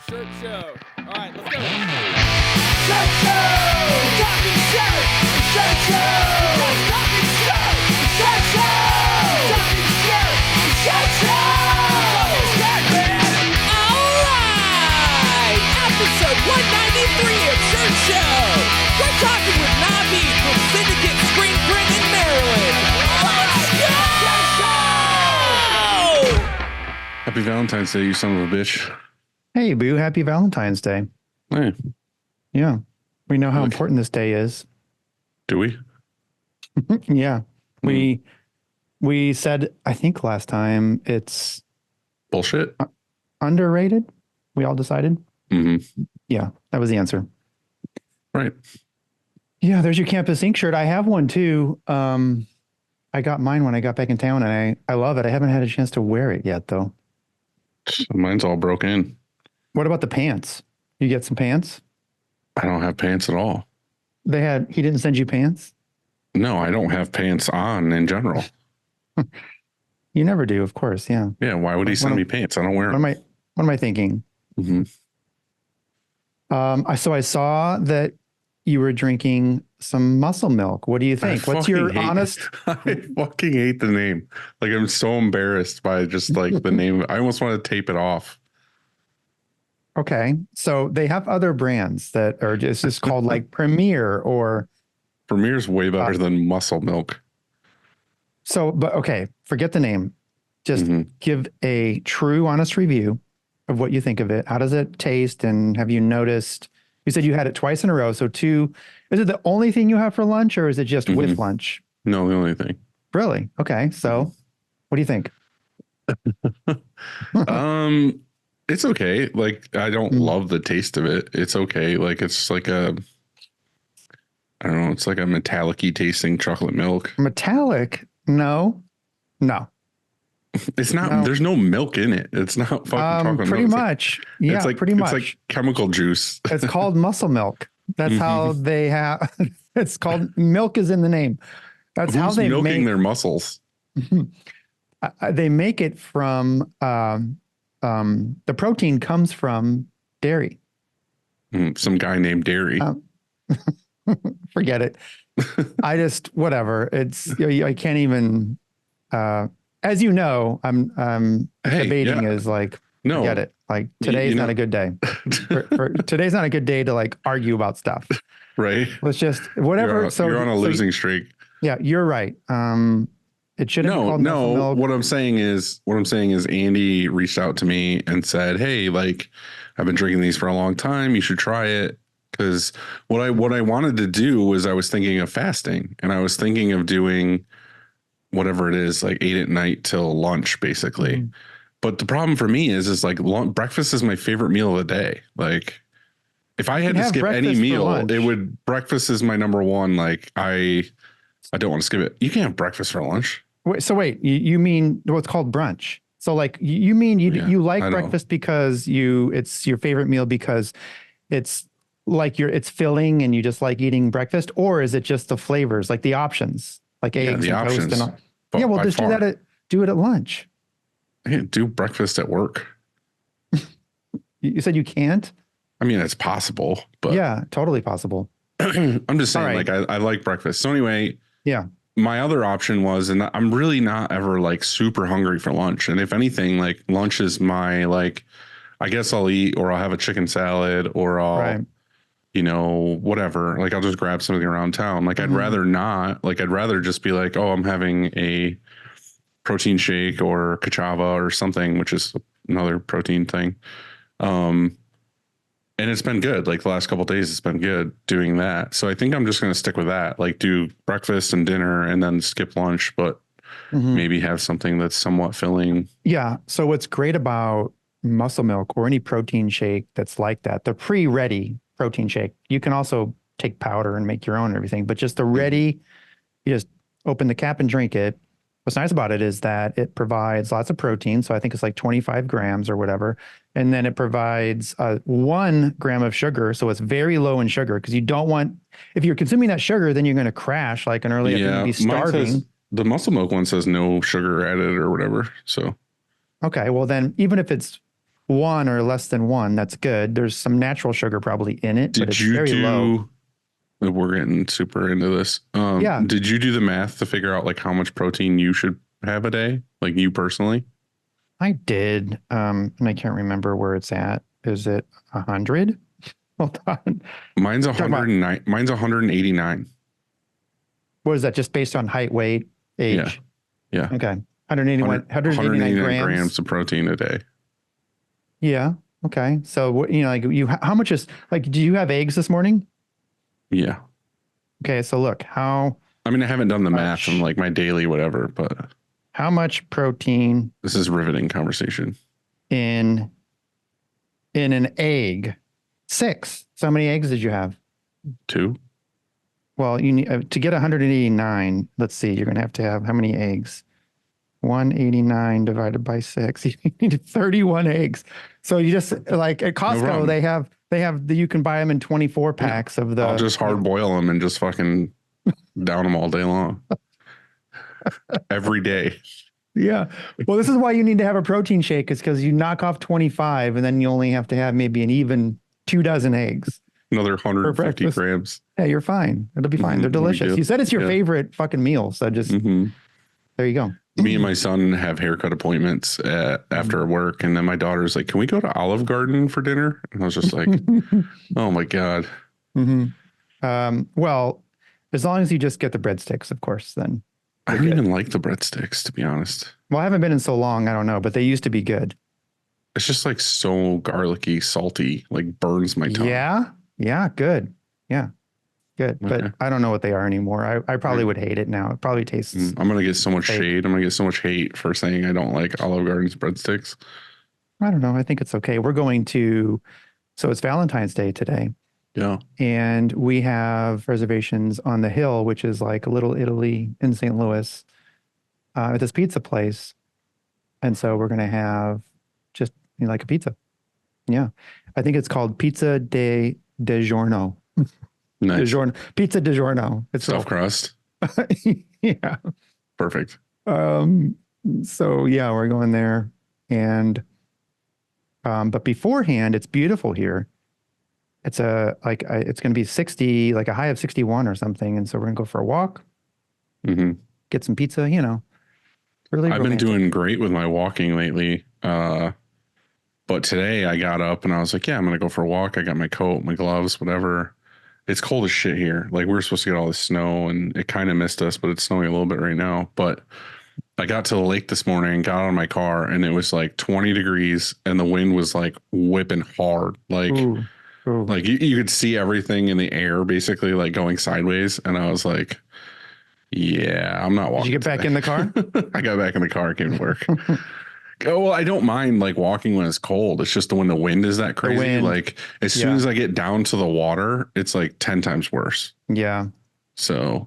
Shirt show. All right, let's go. Shirt show! Talking shirt! Shirt show! Talking shirt! Shirt show! Talking shirt! Shirt show! Talking shirt, man! All right! Episode 193 of Shirt Show! We're talking with Navid from Syndicate Spring Print in Maryland! Let's go! Shirt show! Happy Valentine's Day, you son of a bitch. Hey, Boo. Happy Valentine's Day. Hey, Yeah. We know how Okay. important this day is. do we? Yeah. We said, I think last time, it's Bullshit. underrated. We all decided. Mm-hmm. Yeah, that was the answer. Right. Yeah, there's your Campus Ink shirt. I have one too. I got mine when I got back in town and I love it. I haven't had a chance to wear it yet though. Mine's all broke in. What about the pants? You get some pants? I don't have pants at all. He didn't send you pants? No, I don't have pants on in general. You never do, of course. Yeah. Yeah, why would he send me pants? I don't wear them. What am I thinking? Mm-hmm. So I saw that you were drinking some muscle milk. What do you think? What's your honest? I fucking hate the name. Like, I'm so embarrassed by just like the name. I almost want to tape it off. Okay. So they have other brands that are just called like Premier or. Premier's way better than muscle milk. But okay, forget the name. Just give a true, honest review of what you think of it. How does it taste? And have you noticed? You said you had it twice in a row. So two. Is it the only thing you have for lunch, or is it just with lunch? No, the only thing. Really? Okay. So, what do you think? It's okay. Like, I don't love the taste of it. It's okay. Like, it's like I don't know. It's like a metallic-y tasting chocolate milk. Metallic? No. It's not. No. There's no milk in it. It's not fucking chocolate pretty milk. much. Yeah, pretty much. It's like chemical juice. It's called muscle milk. That's how they have. It's called milk is in the name. That's how they milking make their muscles. They make it from the protein comes from dairy. Some guy named Dairy. Forget it. I just whatever. I can't even. As you know, I'm debating is like no. Forget it. Like today's not a good day. Today's not a good day to like argue about stuff. Right. Let's just whatever. You're on a losing streak. Yeah, you're right. It should have been called muscle milk. What I'm saying is Andy reached out to me and said, "Hey, like I've been drinking these for a long time. You should try it." Because what I wanted to do was I was thinking of fasting, and I was thinking of doing whatever it is, like 8 at night till lunch, basically. But the problem for me is like breakfast is my favorite meal of the day. Like if I had to skip any meal, breakfast is my number one. Like I don't want to skip it. You can't have breakfast for lunch. Wait, you mean what's called brunch? So like you mean you like breakfast because it's your favorite meal because it's like it's filling and you just like eating breakfast, or is it just the flavors, like the options, like eggs and toast and all? Yeah, well, just do it at lunch. I can't do breakfast at work. You said you can't? I mean, it's possible, but yeah, totally possible. I'm just saying, like, I like breakfast. So anyway, yeah. My other option was, and I'm really not ever like super hungry for lunch. And if anything, like lunch is my, like, I guess I'll eat or I'll have a chicken salad or I'll, whatever. Like I'll just grab something around town. Like I'd rather not, like, I'd rather just be like, oh, I'm having a protein shake or cachava or something, which is another protein thing. And it's been good. Like the last couple of days, it's been good doing that. So I think I'm just going to stick with that. Like do breakfast and dinner and then skip lunch, but maybe have something that's somewhat filling. Yeah. So what's great about muscle milk or any protein shake that's like that, the pre-ready protein shake, you can also take powder and make your own and everything, but just the ready, you just open the cap and drink it. What's nice about it is that it provides lots of protein. So I think it's like 25 grams or whatever. And then it provides 1 gram of sugar. So it's very low in sugar because you don't want, if you're consuming that sugar, then you're going to crash like an early, you're going to be starving. The muscle milk one says no sugar added or whatever. So. Okay. Well, then even if it's 1 or less than 1, that's good. There's some natural sugar probably in it, but Did it's you very low. do, we're getting super into this. Yeah. Did you do the math to figure out like how much protein you should have a day? Like you personally? I did, and I can't remember where it's at. Is it 100? Hold on. Mine's Talking about- 109. Mine's 189. What is that? Just based on height, weight, age? Yeah. Okay. 189 grams of protein a day. Yeah. Okay. So what, like how much is like, do you have eggs this morning? Yeah. Okay. So look, I mean, I haven't done the math on like my daily whatever, but how much protein this is riveting conversation. in an egg? 6. So how many eggs did you have? 2. Well, you need to get 189. Let's see. You're going to have how many eggs? 189 divided by 6. You need 31 eggs. So you just like at Costco, they have you can buy them in 24 packs of the. I'll just hard boil them and just fucking down them all day long. Every day. Yeah. Well, this is why you need to have a protein shake, is because you knock off 25 and then you only have to have maybe an even 2 dozen eggs. Another 150 grams. Yeah, you're fine. It'll be fine. They're delicious. You said it's your favorite fucking meal. So just there you go. Me and my son have haircut appointments after work. And then my daughter's like, can we go to Olive Garden for dinner? And I was just like, oh my God. Well, as long as you just get the breadsticks, of course, then. I don't even like the breadsticks, to be honest. Well, I haven't been in so long. I don't know, but they used to be good. It's just like so garlicky, salty, like burns my tongue. Yeah. Yeah. Good. Yeah. Good. Okay. But I don't know what they are anymore. I probably would hate it now. It probably tastes. I'm going to get so much shade. I'm going to get so much hate for saying I don't like Olive Garden's breadsticks. I don't know. I think it's okay. We're going to, so it's Valentine's Day today. Yeah. And we have reservations on the Hill, which is like a little Italy in St. Louis, at this pizza place. And so we're going to have just like a pizza. Yeah. I think it's called Pizza de Giorno. Nice. Pizza di giorno. It's Stuffed crust. Yeah. Perfect. So yeah, we're going there, and but beforehand, it's beautiful here. It's it's going to be 60, like a high of 61 or something, and so we're gonna go for a walk, get some pizza. Really. I've been doing great with my walking lately. But today I got up and I was like, yeah, I'm gonna go for a walk. I got my coat, my gloves, whatever. It's cold as shit here. Like we were supposed to get all this snow and it kind of missed us, but it's snowing a little bit right now. But I got to the lake this morning, got out of my car, and it was like 20 degrees and the wind was like whipping hard. Like, like you could see everything in the air basically like going sideways. And I was like, yeah, I'm not walking. Did you get back in the car? I got back in the car, came to work. Oh, well, I don't mind like walking when it's cold. It's just when the wind is that crazy. Like as soon as I get down to the water, it's like 10 times worse. Yeah. So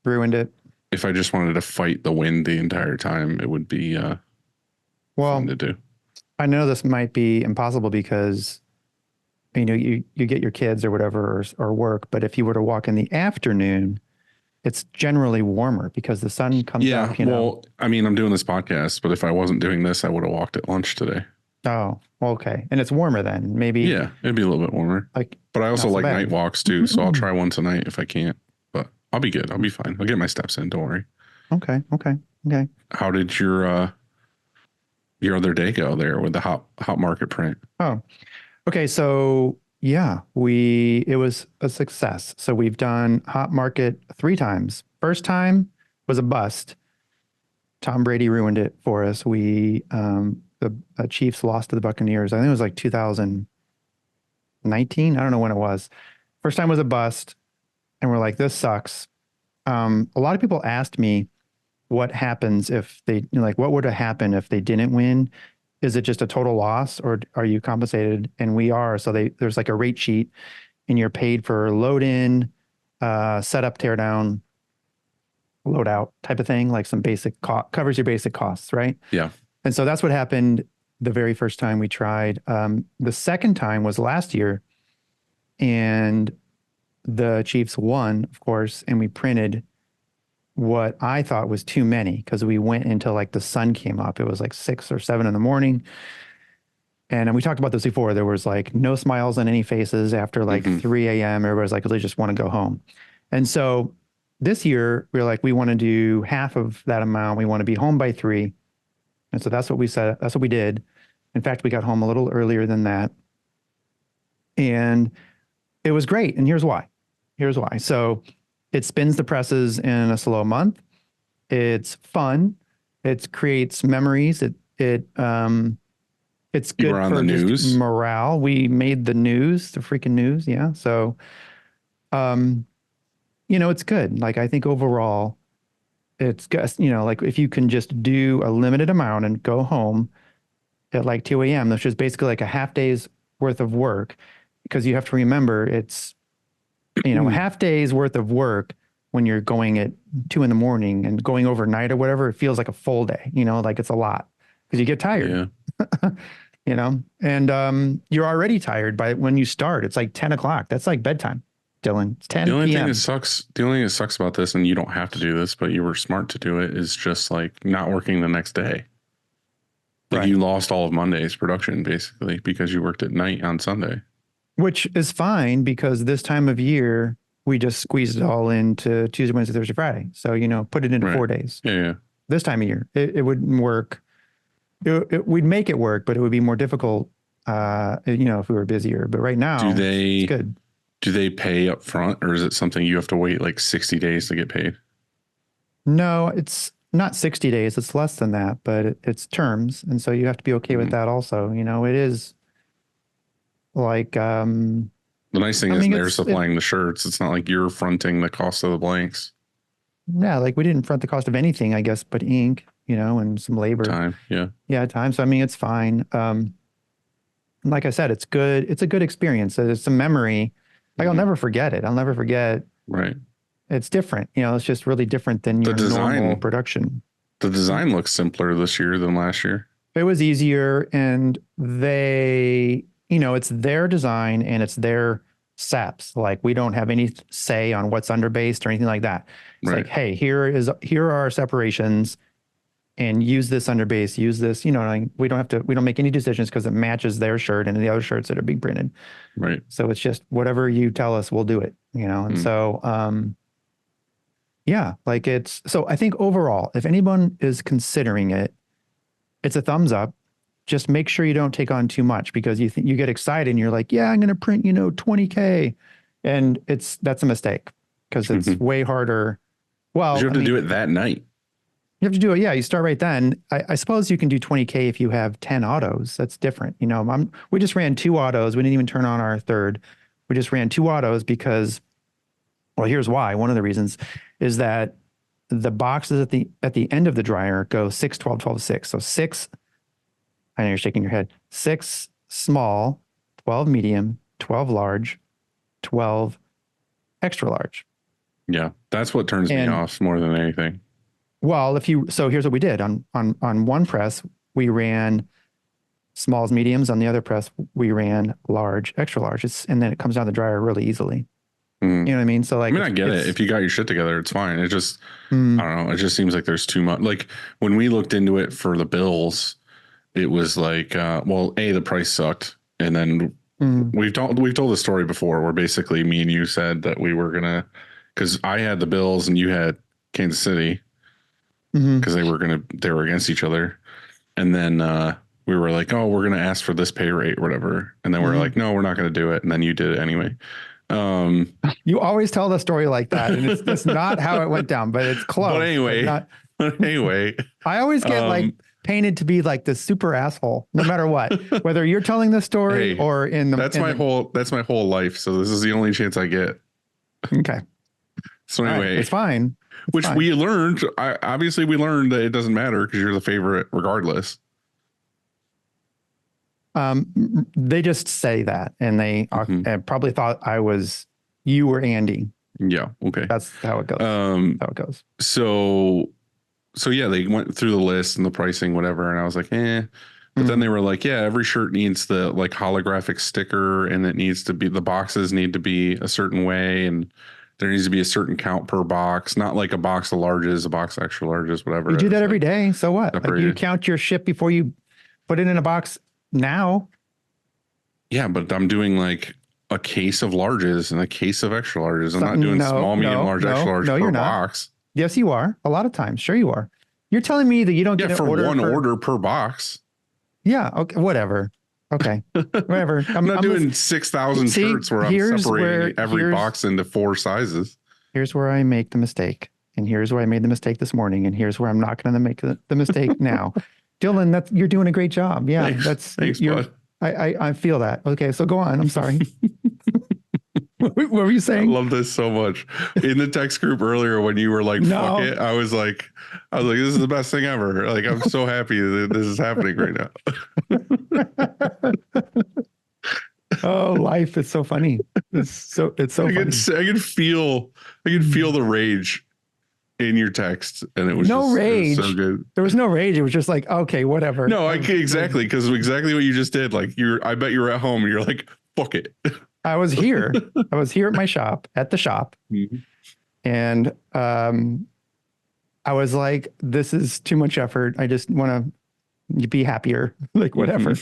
ruined it. If I just wanted to fight the wind the entire time, it would be fun to do. I know this might be impossible because you get your kids or whatever or work, but if you were to walk in the afternoon, it's generally warmer because the sun comes up. Well, I mean, I'm doing this podcast, but if I wasn't doing this, I would have walked at lunch today. Oh, okay. And it's warmer then, maybe. Yeah, it'd be a little bit warmer. But I also like night walks too, so I'll try one tonight if I can't. But I'll be good. I'll be fine. I'll get my steps in. Don't worry. Okay. How did your other day go there with the hot market print? Oh, okay. So yeah, it was a success. So we've done hot market 3 times. First time was a bust. Tom Brady ruined it for us. The Chiefs lost to the Buccaneers. I think it was like 2019. I don't know when it was. First time was a bust. And we're like, this sucks. A lot of people asked me what happens if they, what would have happened if they didn't win? Is it just a total loss or are you compensated? And we are. So there's like a rate sheet and you're paid for load in, setup, tear down, load out type of thing, like some basic covers your basic costs, right? Yeah. And so that's what happened the very first time we tried. The second time was last year and the Chiefs won, of course, and we printed what I thought was too many because we went until like the sun came up. It was like 6 or 7 in the morning. And we talked about this before. There was like no smiles on any faces after like 3 a.m. Everybody's like, they just want to go home. And so this year we were like, we want to do half of that amount. We want to be home by 3. And so that's what we said. That's what we did. In fact, we got home a little earlier than that. And it was great. And here's why. So it spins the presses in a slow month. It's fun. It creates memories. It's good on for the just news. morale. We made the news, the freaking news. Yeah. So, it's good. Like, I think overall it's good. Like if you can just do a limited amount and go home at like 2 a.m., that's just basically like a half day's worth of work, because you have to remember it's, a half day's worth of work when you're going at 2 a.m. and going overnight or whatever. It feels like a full day, like it's a lot because you get tired. Yeah. And you're already tired by when you start. It's like 10 o'clock. That's like bedtime, Dylan. It's 10 The only p.m. thing that sucks about this, and you don't have to do this, but you were smart to do it, is just like not working the next day. Like Right. you lost all of Monday's production basically because you worked at night on Sunday. Which is fine because this time of year, we just squeezed it all into Tuesday, Wednesday, Thursday, Friday. So, put it into Right. 4 days. Yeah. This time of year, it wouldn't work. We'd make it work, but it would be more difficult, if we were busier. But right now, it's good. Do they pay up front, or is it something you have to wait like 60 days to get paid? No, it's not 60 days. It's less than that, but it's terms. And so you have to be okay with that also. It is like, The nice thing is they're supplying the shirts. It's not like you're fronting the cost of the blanks. yeah, like we didn't front the cost of anything, I guess, but ink, and some labor. Time. Yeah. Yeah, time. So, it's fine. Like I said, it's good. It's a good experience. It's a memory. Like I'll never forget it. I'll never forget. Right. It's different. It's just really different than your normal production. The design looks simpler this year than last year. It was easier, and they, it's their design and it's their SAPs. Like we don't have any say on what's underbased or anything like that. It's like, hey, here are our separations, and use this underbase, use this. We don't make any decisions because it matches their shirt and the other shirts that are being printed. Right. So it's just whatever you tell us, we'll do it. And so, yeah, like so I think overall, if anyone is considering it, it's a thumbs up. Just make sure you don't take on too much, because you get excited and you're like, yeah, I'm going to print, 20K. And that's a mistake, because it's way harder. Well, you have to do it that night. You have to do it. Yeah. You start right then. I suppose you can do 20K if you have 10 autos. That's different. We just ran 2 autos. We didn't even turn on our third. We just ran 2 autos because, well, here's why. One of the reasons is that the boxes at the end of the dryer go 6, 12, 12, 6. So 6, I know you're shaking your head, 6 small, 12 medium, 12 large, 12 extra large. Yeah. That's what turns me off more than anything. Well, so here's what we did on one press, we ran smalls, mediums. On the other press, we ran large, extra large. And then it comes down the dryer really easily. You know what I mean? So like, I get it. If you got your shit together, it's fine. It just, I don't know. It just seems like there's too much. Like when we looked into it for the bills, it was like, the price sucked. And then we've told the story before where basically me and you said that we were because I had the bills and you had Kansas City, because they were against each other. And then we were like, oh, we're going to ask for this pay rate or whatever. And then we're like, no, we're not going to do it. And then you did it anyway. You always tell the story like that, and it's not how it went down, but it's close. But anyway, I always get painted to be like the super asshole, no matter what, whether you're telling the story or in the. That's my whole life. So this is the only chance I get. Okay. So anyway, it's fine. We learned. Obviously we learned that it doesn't matter because you're the favorite regardless. They just say that, and they probably thought you were Andy. Yeah. Okay. That's how it goes. So yeah, they went through the list and the pricing, whatever. And I was like, but then they were like, yeah, every shirt needs the like holographic sticker, and it needs to be, the boxes need to be a certain way. And there needs to be a certain count per box, not like a box of larges, a box of extra larges, whatever. You do that every day. So what? Like you count your ship before you put it in a box now. Yeah, but I'm doing like a case of larges and a case of extra larges. I'm not doing No, small, medium, no, large, extra no, large no, per you're not. box. Yes, you are. A lot of times. Sure you are. You're telling me that you don't Yeah, get an for order one for, order per box. Yeah, okay, whatever. Okay. Whatever. I'm not doing listening. 6,000 See, shirts where I'm separating every box into 4 sizes. Here's where I make the mistake. And here's where I made the mistake this morning. And here's where I'm not going to make the mistake now. Dylan, you're doing a great job. Yeah, Thanks, bud. I feel that. Okay, so go on. I'm sorry. What were you I saying? love this so much. In the text group earlier, when you were like, No. fuck it, I was like, this is the best thing ever. Like, I'm so happy that this is happening right now. Oh, life is so funny. It's so funny. I could feel the rage in your text, and it was no rage. It was so good. There was no rage. It was just like, okay, whatever. No, exactly, because exactly what you just did. Like I bet you were at home and you're like, fuck it. I was here. I was here at my shop, at the shop. Mm-hmm. And I was like, this is too much effort. I just want to be happier. Like, whatever.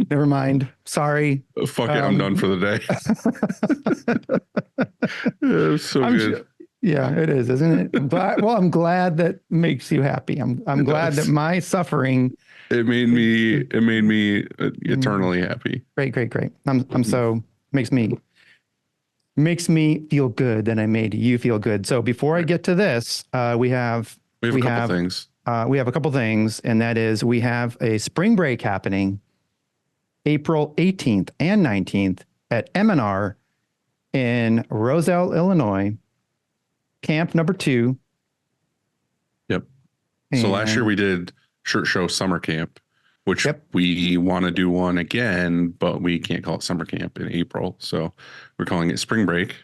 Never mind. Sorry. Fuck it. I'm done for the day. It's so good. Yeah, it is, isn't it? But well, I'm glad that makes you happy. I'm glad that my suffering. It made me eternally happy. Great. I'm so makes me feel good that I made you feel good. So before I get to this, we have a couple things. We have a couple things, and that is we have a spring break happening April 18th and 19th at M&R in Roselle, Illinois, camp number 2. Yep. So last year we did Shirt Show Summer Camp, which we want to do one again, but we can't call it summer camp in April. So we're calling it spring break,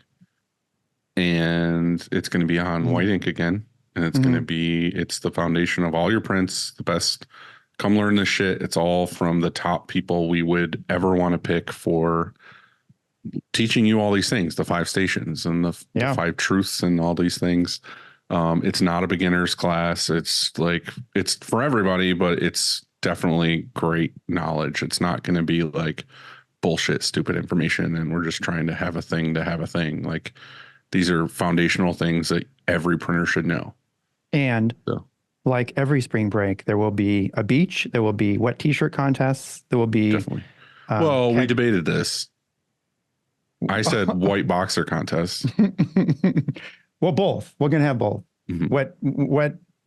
and it's going to be on white ink again. And it's going to be, it's the foundation of all your prints, the best. Come learn this shit. It's all from the top people we would ever want to pick for teaching you all these things, the 5 stations and the 5 truths and all these things. It's not a beginner's class. It's like, it's for everybody, but it's definitely great knowledge. It's not going to be like bullshit, stupid information. And we're just trying to have a thing to have a thing. Like, these are foundational things that every printer should know. And like every spring break, there will be a beach. There will be wet t-shirt contests. There will be. Definitely. Well, we debated this. I said white boxer contest. Well, both. We're going to have both. Wet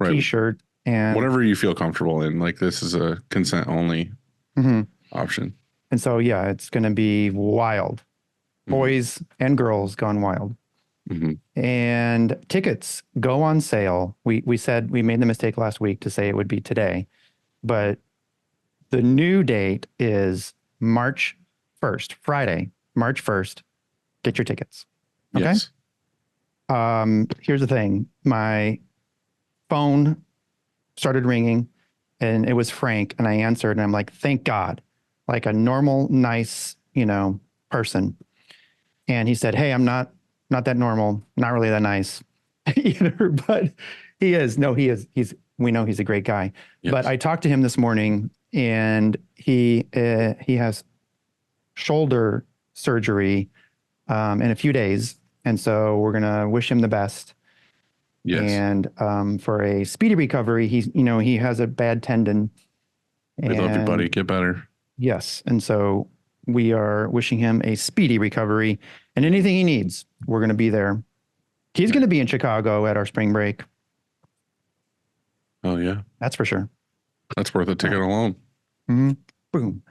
t-shirt and whatever you feel comfortable in. Like, this is a consent only option. And so, yeah, it's going to be wild. Boys and girls gone wild. And tickets go on sale. We said we made the mistake last week to say it would be today, but the new date is March 1st, Friday, March 1st. Get your tickets. Okay. Yes. Here's the thing. My phone started ringing and it was Frank, and I answered and I'm like, thank God, like a normal, nice, person. And he said, hey, I'm not that normal, not really that nice either, but he is. No, he is. We know he's a great guy. Yes. But I talked to him this morning, and he has shoulder surgery in a few days. And so we're going to wish him the best. Yes. And for a speedy recovery, he has a bad tendon. We love you, buddy. Get better. Yes. And so we are wishing him a speedy recovery, and anything he needs, we're going to be there. He's going to be in Chicago at our spring break. Oh, yeah. That's for sure. That's worth a ticket alone. Boom.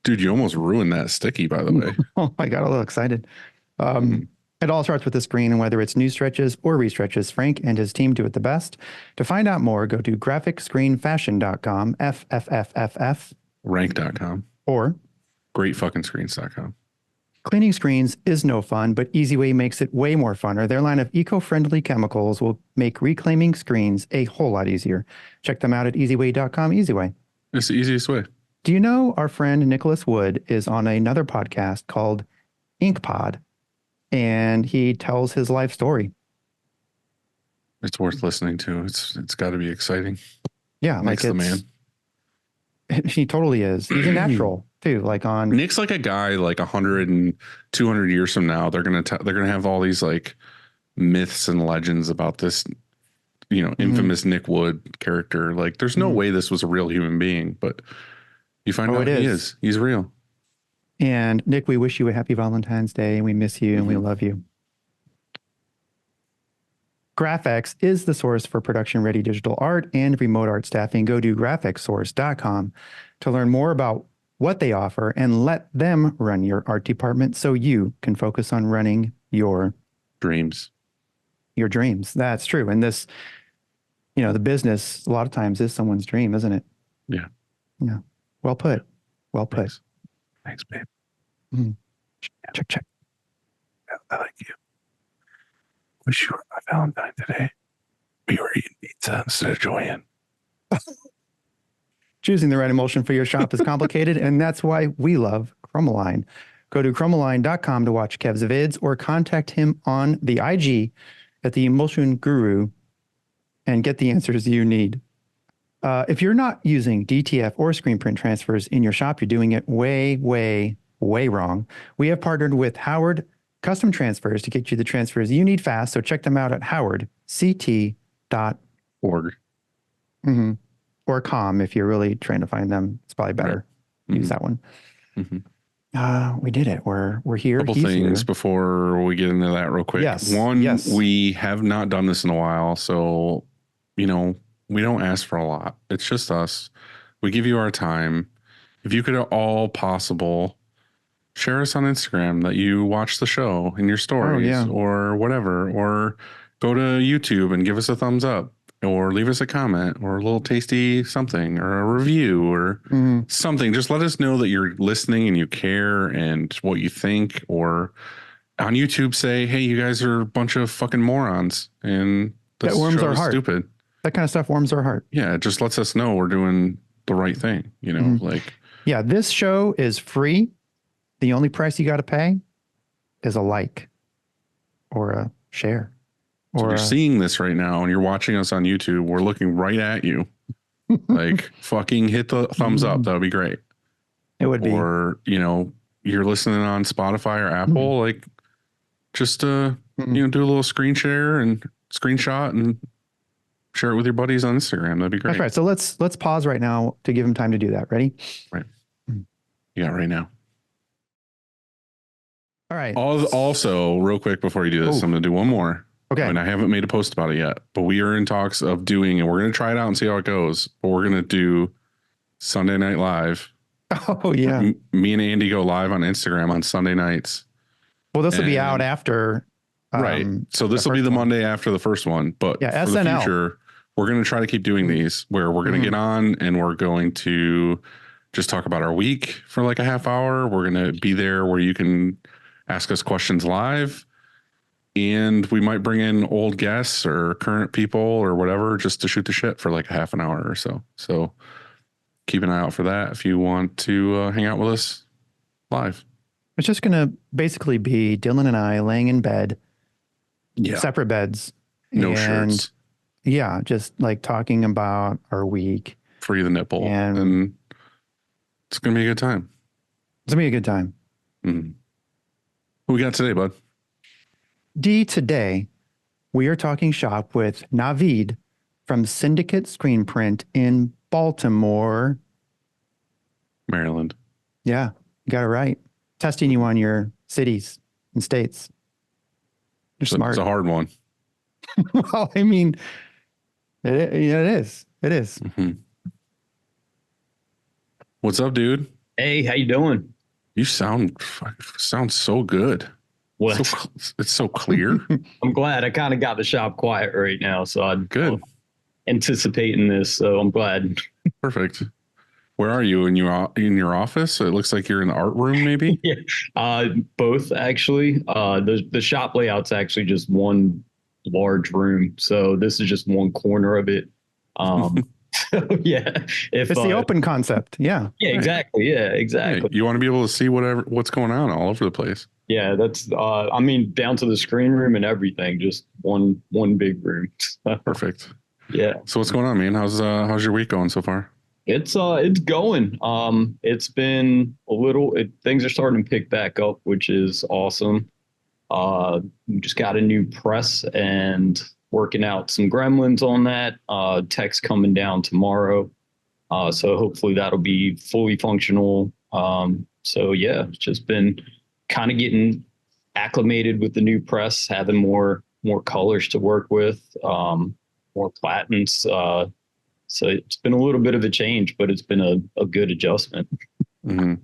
Dude, you almost ruined that sticky, by the way. Oh, I got a little excited. It all starts with the screen, and whether it's new stretches or restretches, Frank and his team do it the best. To find out more, go to graphicscreenfashion.com, FFFFF. Rank.com. Or greatfuckingscreens.com. Cleaning screens is no fun, but EasyWay makes it way more funner. Their line of eco-friendly chemicals will make reclaiming screens a whole lot easier. Check them out at easyway.com. EasyWay. It's the easiest way. Do you know our friend Nicholas Wood is on another podcast called InkPod, and he tells his life story? It's worth listening to. It's got to be exciting. Yeah, Makes the man. He totally is. He's a natural. too. Like on Nick's like a guy like 100 and 200 years from now, they're going to have all these like myths and legends about this, infamous Nick Wood character. Like there's no way this was a real human being, but you find out he is. He's real. And Nick, we wish you a happy Valentine's Day, and we miss you and we love you. GraphX is the source for production-ready digital art and remote art staffing. Go to graphicsource.com to learn more about what they offer and let them run your art department so you can focus on running your dreams. Your dreams. That's true. And this, the business a lot of times is someone's dream, isn't it? Yeah. Yeah. Well put. Well put. Thanks, babe. Check. I like you. Wish you were my Valentine today. We were eating pizza instead of Joanne. Choosing the right emulsion for your shop is complicated, and that's why we love Chromaline. Go to chromaline.com to watch Kev's vids or contact him on the IG at the Emulsion Guru and get the answers you need. If you're not using DTF or screen print transfers in your shop, you're doing it way, way, way wrong. We have partnered with Howard Custom Transfers to get you the transfers you need fast, so check them out at howardct.org. Or com if you're really trying to find them. It's probably better. Right. Use that one. We did it. We're here. A couple things before we get into that real quick. Yes. One, we have not done this in a while, so we don't ask for a lot. It's just us. We give you our time. If you could at all possible share us on Instagram that you watch the show in your stories or whatever, or go to YouTube and give us a thumbs up or leave us a comment or a little tasty something or a review or something. Just let us know that you're listening and you care and what you think. Or on YouTube, say, hey, you guys are a bunch of fucking morons and that warms our heart. Stupid. That kind of stuff warms our heart. Yeah, it just lets us know we're doing the right thing, Yeah, this show is free. The only price you got to pay is a like or a share. So you're seeing this right now and you're watching us on YouTube. We're looking right at you. Like fucking hit the thumbs up. That would be great. It would be. Or, you're listening on Spotify or Apple, like just, do a little screen share and screenshot and share it with your buddies on Instagram. That'd be great. That's right. So let's pause right now to give him time to do that. Ready? Right. Yeah, right now. All right. Also, real quick before you do this, I'm going to do one more. Okay. And I haven't made a post about it yet, but we are in talks of doing, and we're going to try it out and see how it goes. But we're going to do Sunday Night Live. Oh, yeah. Me and Andy go live on Instagram on Sunday nights. Well, this will be out after. Right. So this will be the Monday after the first one. But for SNL. the future, we're going to try to keep doing these where we're going to get on and we're going to just talk about our week for like a half hour. We're going to be there where you can ask us questions live. And we might bring in old guests or current people or whatever just to shoot the shit for like a half an hour or so. So keep an eye out for that if you want to hang out with us live. It's just going to basically be Dylan and I laying in bed, separate beds. No shirts. Yeah, just like talking about our week. Free the nipple. And it's going to be a good time. It's going to be a good time. Who we got today, bud? Today, we are talking shop with Navid from Syndicate Screen Print in Baltimore, Maryland. Yeah, you got it right. Testing you on your cities and states. You're smart. It's a hard one. Well, I mean, it is. It is. What's up, dude? Hey, how you doing? You sound so good. What? It's so clear. I'm glad. I kind of got the shop quiet right now, so I'm good. Anticipating this, so I'm glad. Perfect. Where are you in your office? It looks like you're in the art room, maybe. Yeah, both actually. The shop layout's actually just one large room, so this is just one corner of it. So yeah, it's the open concept. Yeah. Yeah, exactly. Yeah, exactly. Yeah, you want to be able to see what's going on all over the place. Yeah, that's. I mean, down to the screen room and everything. Just one big room. Perfect. Yeah. So what's going on, man? How's your week going so far? It's going. It's been a little. Things are starting to pick back up, which is awesome. We just got a new press and working out some gremlins on that. Tech's coming down tomorrow. So hopefully that'll be fully functional. So yeah, it's just been kind of getting acclimated with the new press, having more colors to work with, more platens. So it's been a little bit of a change, but it's been a good adjustment. Mm-hmm.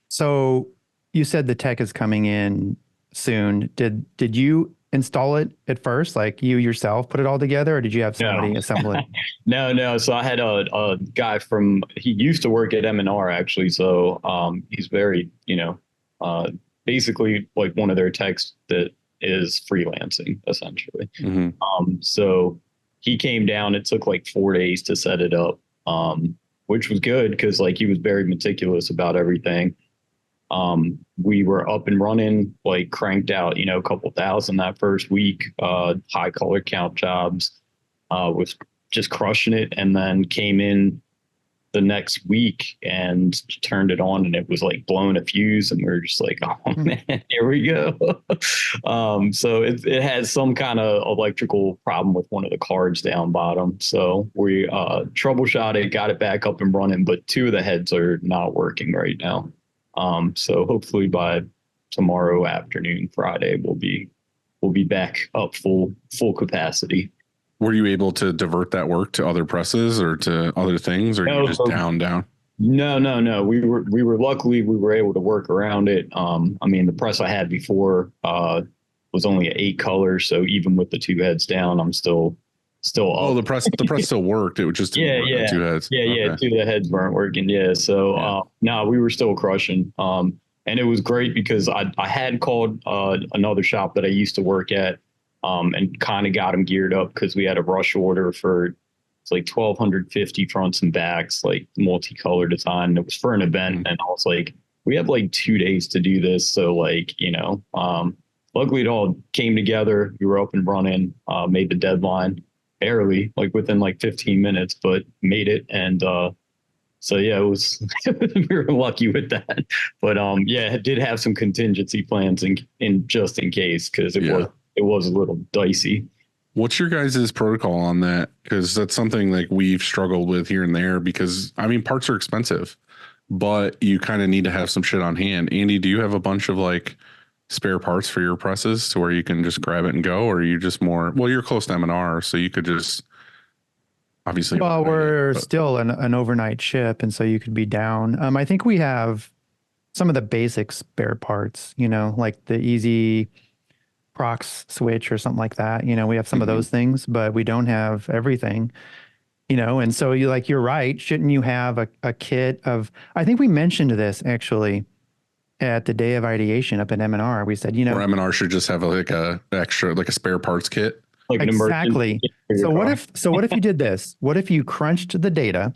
So you said the tech is coming in soon. Did you install it at first, like you yourself put it all together, or did you have somebody assemble it? No. So I had a guy he used to work at M&R actually. So he's very, basically like one of their techs that is freelancing essentially. Mm-hmm. So he came down. It took like 4 days to set it up, which was good because like he was very meticulous about everything. We were up and running, like cranked out, a couple thousand that first week, high color count jobs, was just crushing it. And then came in the next week and turned it on and it was like blowing a fuse. And we were just like, oh man, here we go. So it has some kind of electrical problem with one of the cards down bottom. So we troubleshot it, got it back up and running, but 2 of the heads are not working right now. So hopefully by tomorrow afternoon, Friday, we'll be back up full capacity. Were you able to divert that work to other presses or to other things, or No, you just down? No. We were luckily we were able to work around it. I mean, the press I had before was only 8 colors, so even with the 2 heads down, I'm still Oh, up. the press still worked. It was just Yeah. 2 heads. Yeah. 2 of the heads weren't working. Yeah. So no, we were still crushing. And it was great because I had called another shop that I used to work at. And kind of got them geared up because we had a rush order for it's like 1,250 fronts and backs, like multicolor design. It was for an event, and I was like, we have like 2 days to do this. So like, luckily it all came together. We were up and running, made the deadline barely, like within like 15 minutes, but made it. And so yeah, it was we were lucky with that. But yeah, it did have some contingency plans in just in case because it was a little dicey. What's your guys' protocol on that? Because that's something like we've struggled with here and there because I mean, parts are expensive, but you kind of need to have some shit on hand. Andy, do you have a bunch of like spare parts for your presses to where you can just grab it and go? Or are you just well, you're close to M&R, so you could just obviously. Well, we're still an overnight ship. And so you could be down. I think we have some of the basic spare parts, like the easy prox switch or something like that. We have some of those things, but we don't have everything, and so you're right. Shouldn't you have a kit of, I think we mentioned this actually at the day of ideation up at M&R. We said, or M&R should just have like a extra, like a spare parts kit. Like exactly. So what if you did this? What if you crunched the data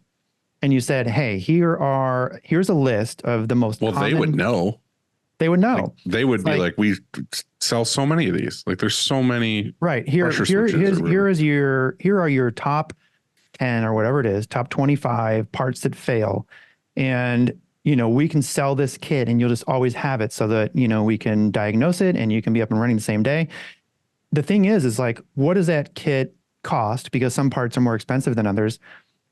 and you said, hey, here's a list of the most common. They would know. They would know. Like, they would be like, we sell so many of these. Like there's so many. Right. Here are your top 10 or whatever it is, top 25 parts that fail. And, we can sell this kit and you'll just always have it so that, we can diagnose it and you can be up and running the same day. The thing is like, what does that kit cost? Because some parts are more expensive than others.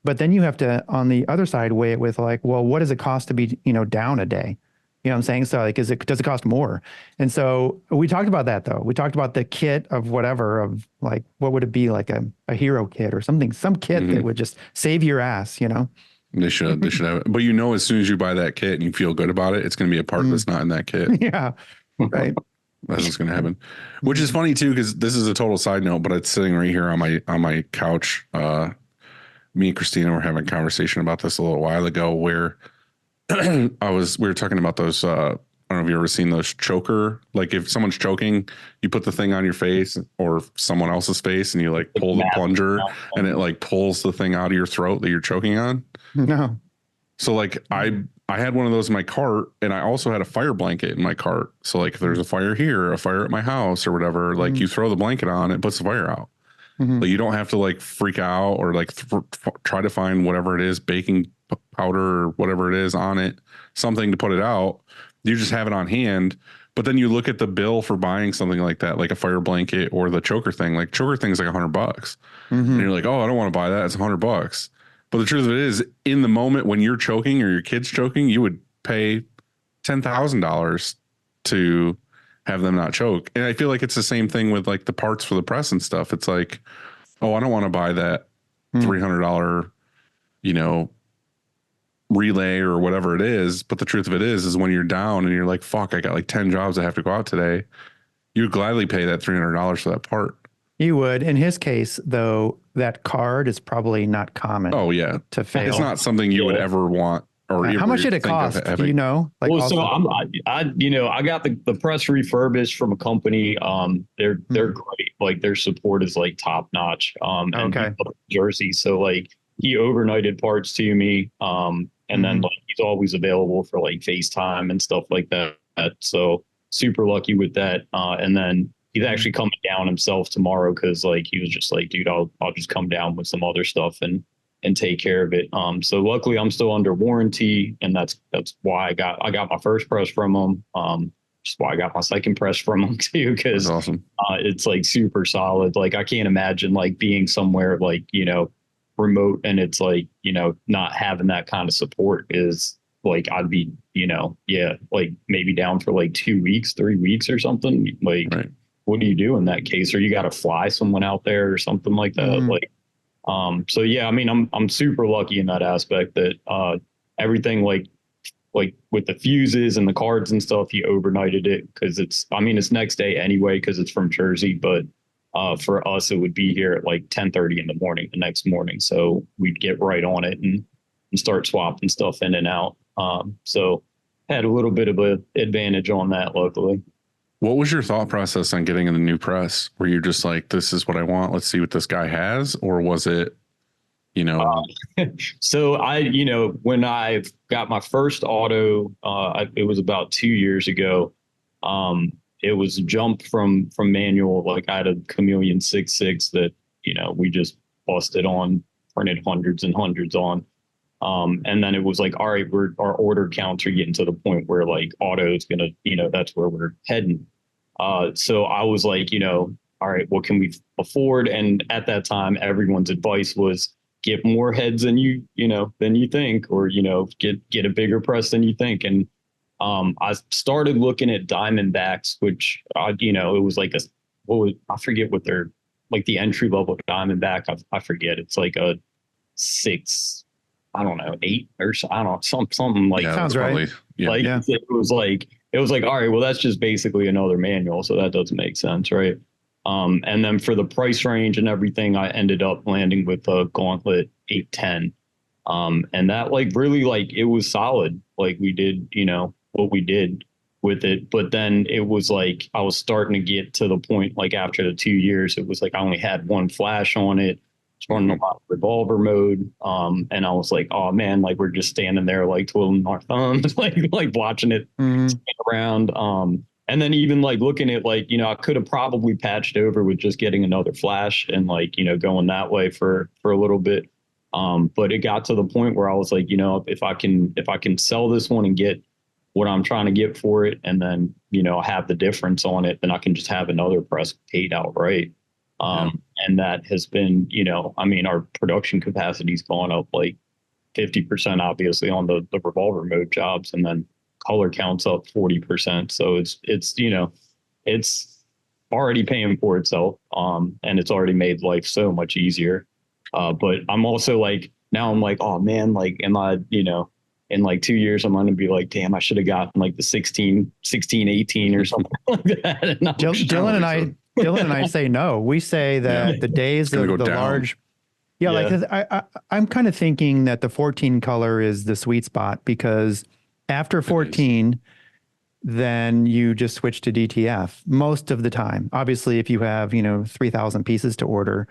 But then you have to, on the other side, weigh it with like, well, what does it cost to be, down a day? You know what I'm saying? So like, does it cost more? And so we talked about that though. We talked about the kit of whatever, of like, what would it be, like a hero kit or something, some kit that would just save your ass, They should have it. But as soon as you buy that kit and you feel good about it, it's going to be a part that's not in that kit. Yeah. Right. That's what's going to happen, which is funny too, because this is a total side note, but it's sitting right here on my couch. Me and Christina were having a conversation about this a little while ago where we were talking about those, I don't know if you've ever seen those choker, like if someone's choking, you put the thing on your face or someone else's face and you like pull the plunger and it like pulls the thing out of your throat that you're choking on. No. So like I had one of those in my cart and I also had a fire blanket in my cart. So like if there's a fire here, a fire at my house or whatever, like you throw the blanket on, it puts the fire out. Like you don't have to like freak out or like try to find whatever it is, baking powder or whatever it is on it, something to put it out. You just have it on hand. But then you look at the bill for buying something like that, like a fire blanket or the choker thing. Like choker thing's like $100, and you're like, oh, I don't want to buy that. It's $100. But the truth of it is, in the moment when you're choking or your kid's choking, you would pay $10,000 to have them not choke. And I feel like it's the same thing with like the parts for the press and stuff. It's like, oh, I don't want to buy that $300, you know, relay or whatever it is. But the truth of it is when you're down and you're like, fuck, I got like 10 jobs I have to go out today. You would gladly pay that $300 for that part. You would. In his case, though, that card is probably not common. Oh yeah. To fail. It's not something you would ever want. Or How much did it cost? Do you know? Like well, also, so I got the press refurbished from a company. They're great. Like their support is like top notch. And Okay. Jersey. So like he overnighted parts to me. And then like he's always available for like FaceTime and stuff like that. So super lucky with that. And then he's actually coming down himself tomorrow because like he was just like, dude, I'll just come down with some other stuff and take care of it. So luckily I'm still under warranty, and that's why I got my first press from him. Just why I got my second press from him too, because awesome. It's like super solid. Like I can't imagine like being somewhere like, you know, remote and it's like, you know, not having that kind of support is like, I'd be, you know, like maybe down for like 2 weeks, 3 weeks or something. Like, right. What do you do in that case? Or you got to fly someone out there or something like that. Like, so yeah, I mean, I'm super lucky in that aspect that everything like with the fuses and the cards and stuff, he overnighted it because it's next day anyway because it's from Jersey, but for us it would be here at like 10:30 in the morning the next morning, so we'd get right on it and start swapping stuff in and out. So had a little bit of an advantage on that, luckily. What was your thought process on getting in the new press? Were you just like, this is what I want, let's see what this guy has? Or was it, you know? So when I got my first auto, it was about 2 years ago. It was a jump from manual. Like I had a Chameleon 6.6 that, you know, we just busted on, printed hundreds and hundreds on. And then it was like, all right, our order counts are getting to the point where like auto is going to, you know, that's where we're heading. So I was like, you know, all right, what can we afford? And at that time, everyone's advice was get more heads than you think, or, you know, get a bigger press than you think. And I started looking at Diamondbacks, which, you know, it was like I forget what they're like, the entry level Diamondback. I forget. It's like a 6, I don't know, 8 or so, I don't know, something like that. Sounds right. Yeah. Like Yeah. it was like, all right, well, that's just basically another manual. So that doesn't make sense. Right. And then for the price range and everything, I ended up landing with a Gauntlet 810. And that like really like it was solid. Like we did, you know, what we did with it. But then it was like I was starting to get to the point like after the 2 years, it was like I only had one flash on it. It's running a lot of revolver mode. And I was like, oh man, like we're just standing there like twiddling our thumbs, like watching it spin around. And then even like looking at like, you know, I could have probably patched over with just getting another flash and like, you know, going that way for a little bit. But it got to the point where I was like, you know, if I can sell this one and get what I'm trying to get for it, and then, you know, have the difference on it, then I can just have another press paid outright. And that has been, you know, I mean, our production capacity's gone up like 50%, obviously on the revolver mode jobs, and then color counts up 40%. So it's, you know, it's already paying for itself. And it's already made life so much easier. But I'm also like, now I'm like, oh man, like, am I, you know, in like 2 years, I'm going to be like, damn, I should have gotten like the 16, 18 or something like that. Dylan and I say no. We say that the days of the large, like I'm kind of thinking that the 14 color is the sweet spot, because after 14, then you just switch to DTF most of the time. Obviously, if you have, you know, 3,000 pieces to order,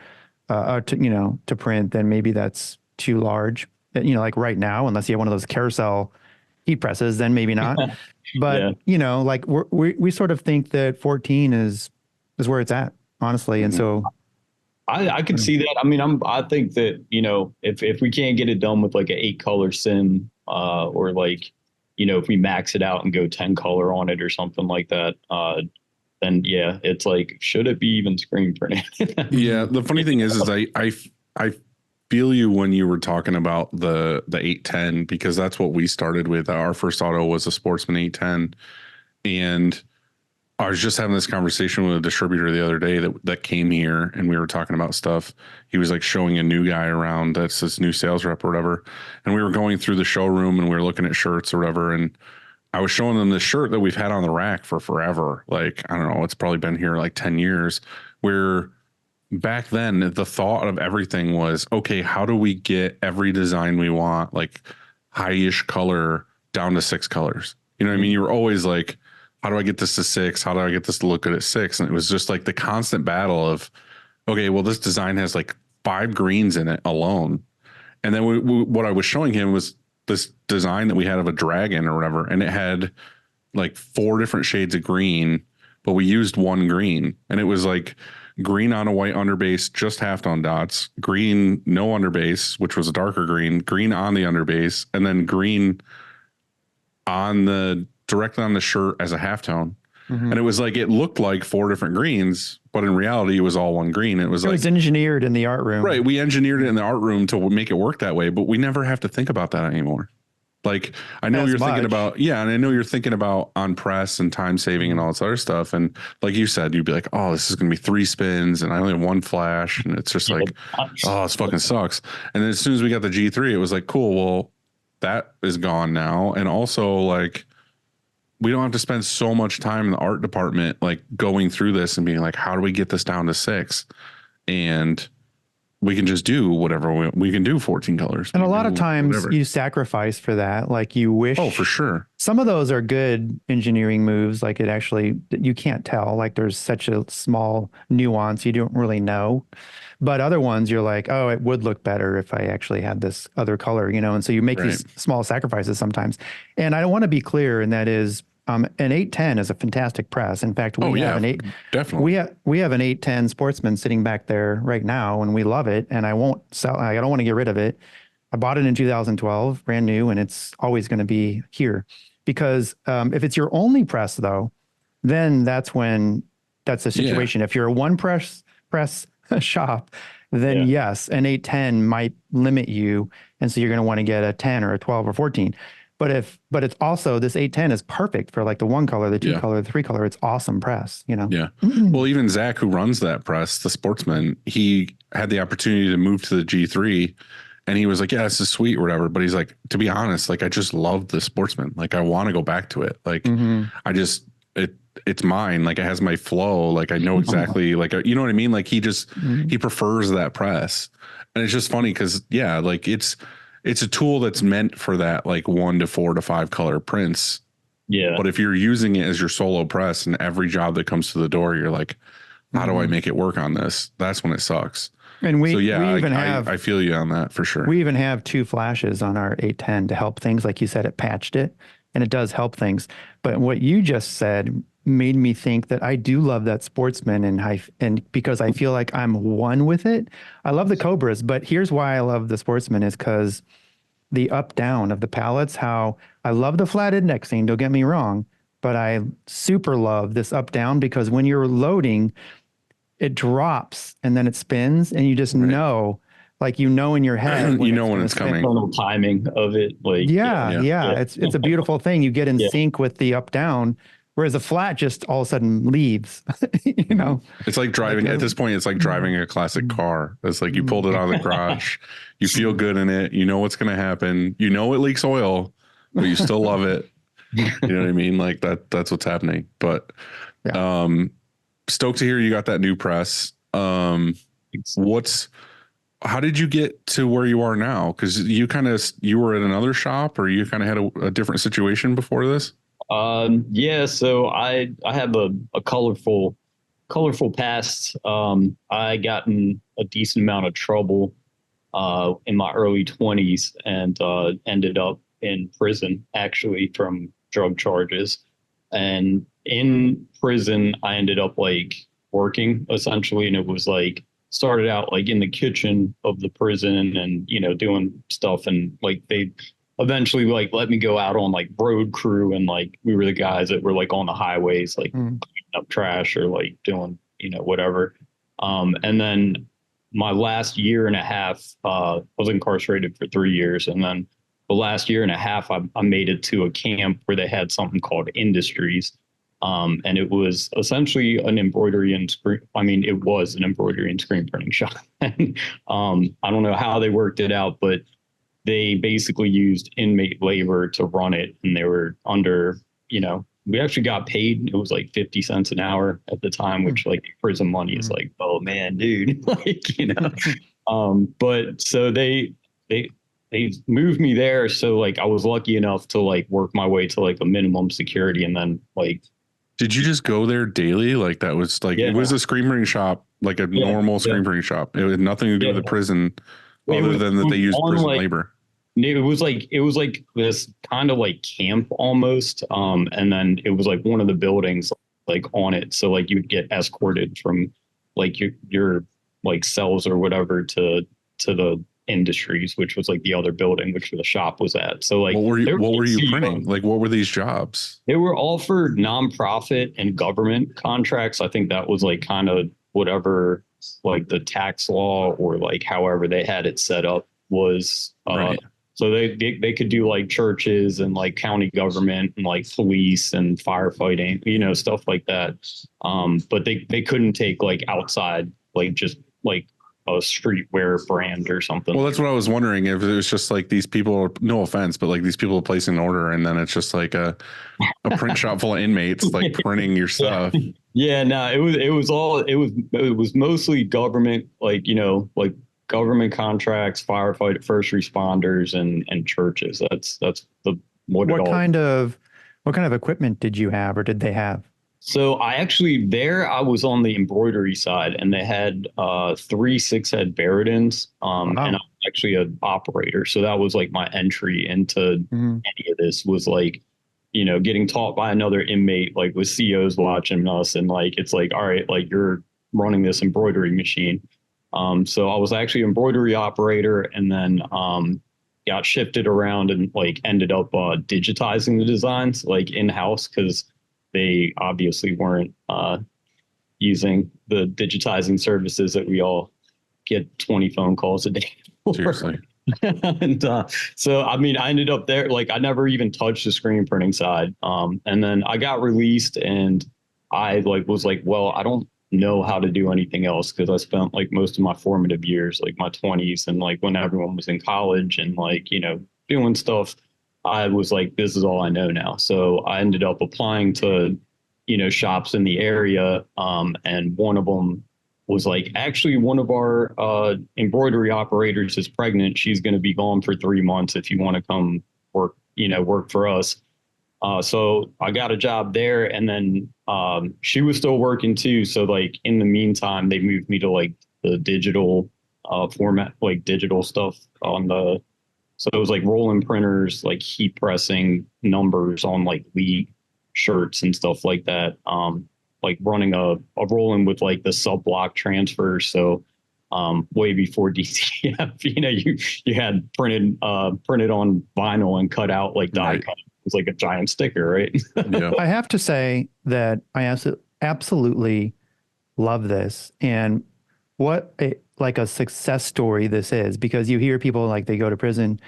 to print, then maybe that's too large. You know, like right now, unless you have one of those carousel heat presses, then maybe not. But you know, like we sort of think that 14 is where it's at, honestly. And so I could see that. I mean, I think that, you know, if we can't get it done with like an 8-color sim, or like, you know, if we max it out and go 10 color on it or something like that, then yeah, it's like, should it be even screen printed? Yeah. The funny thing is I feel you when you were talking about the 810, because that's what we started with. Our first auto was a Sportsman 810, and I was just having this conversation with a distributor the other day that came here, and we were talking about stuff. He was like showing a new guy around that's this new sales rep or whatever. And we were going through the showroom and we were looking at shirts or whatever. And I was showing them this shirt that we've had on the rack for forever. Like, I don't know, it's probably been here like 10 years, where back then the thought of everything was, okay, how do we get every design we want, like high-ish color down to 6 colors? You know what I mean? You were always like, how do I get this to 6? How do I get this to look good at 6? And it was just like the constant battle of, okay, well, this design has like 5 greens in it alone. And then what I was showing him was this design that we had of a dragon or whatever. And it had like 4 different shades of green, but we used 1 green. And it was like green on a white underbase, just half tone dots, green, no underbase, which was a darker green, green on the underbase, and then green on the directly on the shirt as a halftone. And it was like, it looked like 4 different greens, but in reality it was all 1 green. It was engineered in the art room. Right. We engineered it in the art room to make it work that way, but we never have to think about that anymore. Like, I know you're thinking about, and I know you're thinking about on press and time saving and all this other stuff. And like you said, you'd be like, oh, this is going to be 3 spins and I only have 1 flash. And it's just like, oh, this fucking sucks. And then as soon as we got the G3, it was like, cool. Well, that is gone now. And also, like, we don't have to spend so much time in the art department, like going through this and being like, how do we get this down to 6? And we can just do whatever we can do 14 colors. And a lot of times you sacrifice for that. Like, you wish. Oh, for sure. Some of those are good engineering moves. Like, it actually, you can't tell, like there's such a small nuance you don't really know. But other ones you're like, oh, it would look better if I actually had this other color, you know? And so you make these small sacrifices sometimes. And I want to be clear, and that is, an 810 is a fantastic press. In fact, we have an definitely. We have an 810 Sportsman sitting back there right now, and we love it. And I won't sell. I don't want to get rid of it. I bought it in 2012, brand new, and it's always going to be here. Because if it's your only press, though, then that's the situation. If you're a one press shop, then yes, an 810 might limit you, and so you're going to want to get a 10 or a 12 or 14. But it's also, this 810 is perfect for like the 1 color, the 2 color, the 3 color. It's awesome press, you know? Yeah. Well, even Zach, who runs that press, the Sportsman, he had the opportunity to move to the G3, and he was like, yeah, this is sweet or whatever. But he's like, to be honest, like, I just love the Sportsman. Like, I want to go back to it. Like, it's mine. Like, it has my flow. Like, I know exactly, like, you know what I mean? Like, he prefers that press. And it's just funny because, like, it's a tool that's meant for that, like 1 to 4 to 5 color prints. Yeah. But if you're using it as your solo press, and every job that comes to the door, you're like, how do I make it work on this? That's when it sucks. And we even have, I feel you on that for sure. We even have 2 flashes on our 810 to help things. Like you said, it patched it, and it does help things. But what you just said made me think that I do love that Sportsman, and because I feel like I'm one with it. I love the Cobras, but here's why I love the Sportsman is because the up down of the pallets, how I love the flat indexing, don't get me wrong, but I super love this up down, because when you're loading, it drops and then it spins, and you just know, like, you know, in your head, when it's coming. The timing of it, like it's a beautiful thing. You get in sync with the up down. Whereas a flat just all of a sudden leaves, you know. It's like driving, at this point, it's like driving a classic car. It's like you pulled it out of the garage, you feel good in it, you know what's going to happen, you know it leaks oil, but you still love it. You know what I mean? Like that's what's happening. But stoked to hear you got that new press. How did you get to where you are now? Because you were at another shop, or you kind of had a different situation before this? So I have a colorful past. I got in a decent amount of trouble in my early 20s, and ended up in prison, actually, from drug charges. And in prison, I ended up like working, essentially, and it was like started out like in the kitchen of the prison and, you know, doing stuff. And like they eventually like let me go out on like road crew. And like we were the guys that were like on the highways, like cleaning up trash or like doing, you know, whatever. And then my last year and a half, was incarcerated for 3 years. And then the last year and a half, I made it to a camp where they had something called Industries. And it was essentially an embroidery and screen. I mean, it was an embroidery and screen printing shop. And, I don't know how they worked it out, but they basically used inmate labor to run it. And they were under, you know, we actually got paid. It was like 50 cents an hour at the time, which like prison money is like, oh man, dude, like, you know, but so they moved me there. So like, I was lucky enough to like work my way to like a minimum security. And then like, Did you just go there daily? Like that was like, it was a screen printing shop, like a normal screen printing shop. It had nothing to do with the prison other than that they used prison labor. It was like this kind of like camp almost. And then it was like one of the buildings like on it. So like you'd get escorted from like your like cells or whatever to the Industries, which was like the other building, which the shop was at. So like, what were you printing? Like, what were these jobs? They were all for nonprofit and government contracts. I think that was like kind of whatever, like the tax law or like however they had it set up was, Right. So they could do like churches and like county government and like police and firefighting, you know, stuff like that. But they couldn't take like outside, like just like a streetwear brand or something. Well, that's what I was wondering, if it was just like these people, no offense, but like these people placing an order and then it's just like a print shop full of inmates like printing your stuff. Yeah, no, it was mostly government, like, you know, like government contracts, firefighter, first responders, and churches. That's what kind of equipment did you have, or did they have? So I was on the embroidery side, and they had 3 6-head Baradins, and I was actually an operator. So that was like my entry into any of this, was like, you know, getting taught by another inmate, like with COs watching us, and like it's like, all right, like you're running this embroidery machine. So I was actually embroidery operator, and then got shifted around and like ended up digitizing the designs like in-house, because they obviously weren't using the digitizing services that we all get 20 phone calls a day for. Seriously. And so, I mean, I ended up there, like I never even touched the screen printing side. And then I got released, and I like was like, well, I don't know how to do anything else, because I spent like most of my formative years, like my 20s, and like when everyone was in college and like, you know, doing stuff, I was like, this is all I know now. So I ended up applying to, you know, shops in the area. And one of them was like, actually, one of our embroidery operators is pregnant. She's going to be gone for 3 months if you want to come work for us. So I got a job there, and then she was still working too. So like in the meantime, they moved me to like the digital format, like digital stuff on the. So it was like rolling printers, like heat pressing numbers on like Lee shirts and stuff like that. Like running a rolling with like the sub block transfer. So way before DTF, you know, you had printed on vinyl and cut out like die cut. It was like a giant sticker, right? Yeah. I have to say that I absolutely love this, and what like a success story this is, because you hear people like they go to prison,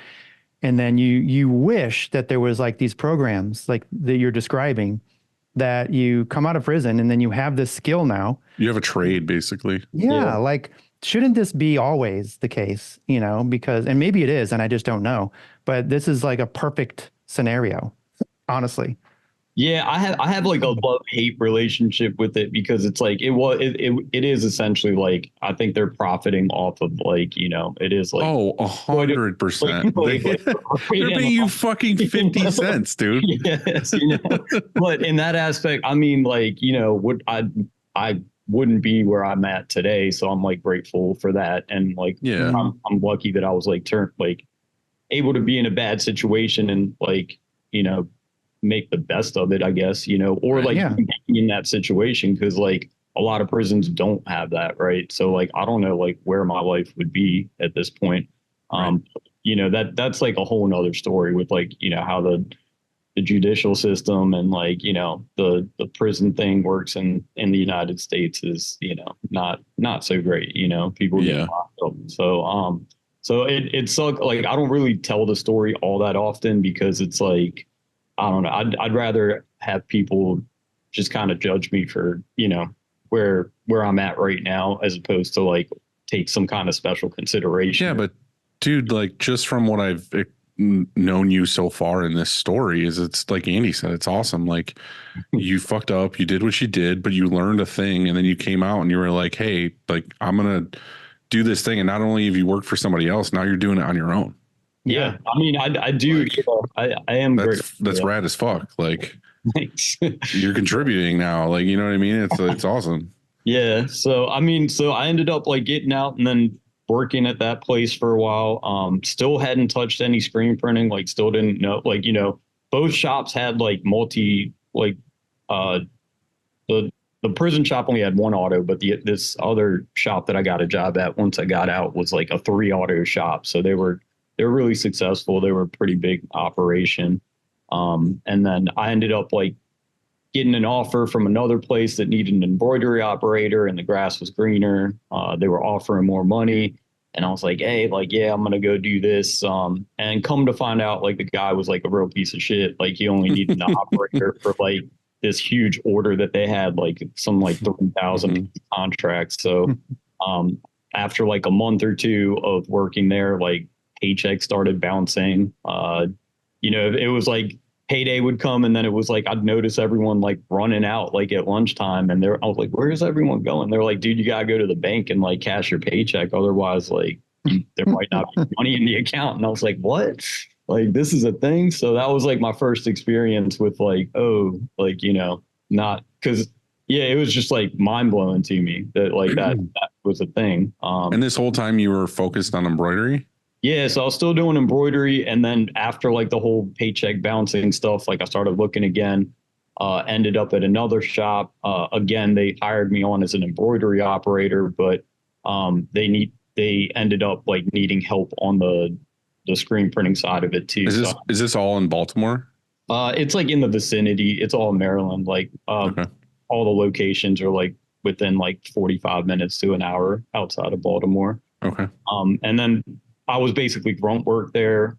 and then you wish that there was like these programs like that you're describing, that you come out of prison and then you have this skill now. You have a trade basically. Yeah. Like, shouldn't this be always the case, you know, because, and maybe it is, and I just don't know, but this is like a perfect scenario, honestly. Yeah, I have like a love-hate relationship with it, because it's like it is essentially like, I think they're profiting off of like, you know, it is like 100%. They're paying you fucking 50 cents, dude. Yes, you know. But in that aspect, I mean, like, you know, I wouldn't be where I'm at today, so I'm like grateful for that, and like, yeah, I'm lucky that I was like able to be in a bad situation and like, you know, make the best of it, I guess, you know, or like in that situation. Cause like a lot of prisons don't have that, right? So like I don't know like where my life would be at this point. You know, that's like a whole nother story with like, you know, how the judicial system and like, you know, the prison thing works in the United States is, you know, not so great, you know, people get Yeah. locked up. So it sucked. Like I don't really tell the story all that often because it's like, I don't know. I'd rather have people just kind of judge me for, you know, where I'm at right now, as opposed to like take some kind of special consideration. Yeah, but dude, like just from what I've known you so far in this story, is it's like Andy said, it's awesome. Like you fucked up, you did what you did, but you learned a thing, and then you came out and you were like, hey, like I'm gonna do this thing, and not only have you worked for somebody else, now you're doing it on your own. Yeah, I mean, I do. Like, You know, I am great. That's rad as fuck. Like Thanks. you're contributing now. Like, you know what I mean? It's awesome. Yeah. So I mean, so I ended up like getting out and then working at that place for a while. Still hadn't touched any screen printing. Like, still didn't know. Like, you know, both shops had like uh, the prison shop only had one auto, but this other shop that I got a job at once I got out was like a 3 auto shop. So they were really successful. They were a pretty big operation. And then I ended up like getting an offer from another place that needed an embroidery operator, and the grass was greener. They were offering more money. And I was like, hey, like, yeah, I'm going to go do this. And come to find out, like, the guy was like a real piece of shit. Like, he only needed an operator for like this huge order that they had, like some like 3,000 contracts. So after like a month or two of working there, like paychecks started bouncing. You know, it was like payday would come, and then it was like I'd notice everyone like running out like at lunchtime, and I was like, where's everyone going? They're like, dude, you gotta go to the bank and like cash your paycheck, otherwise like there might not be money in the account. And I was like, what? Like, this is a thing? So that was like my first experience with like, oh, like, you know, not because yeah, it was just like mind blowing to me that like that was a thing. And this whole time you were focused on embroidery? Yeah, so I was still doing embroidery, and then after like the whole paycheck bouncing stuff, like I started looking again. Ended up at another shop. Again, they hired me on as an embroidery operator, but they ended up like needing help on the screen printing side of it too. Is this all in Baltimore? It's like in the vicinity. It's all Maryland. Like Okay. all the locations are like within like 45 minutes to an hour outside of Baltimore. Okay. And then I was basically grunt work there,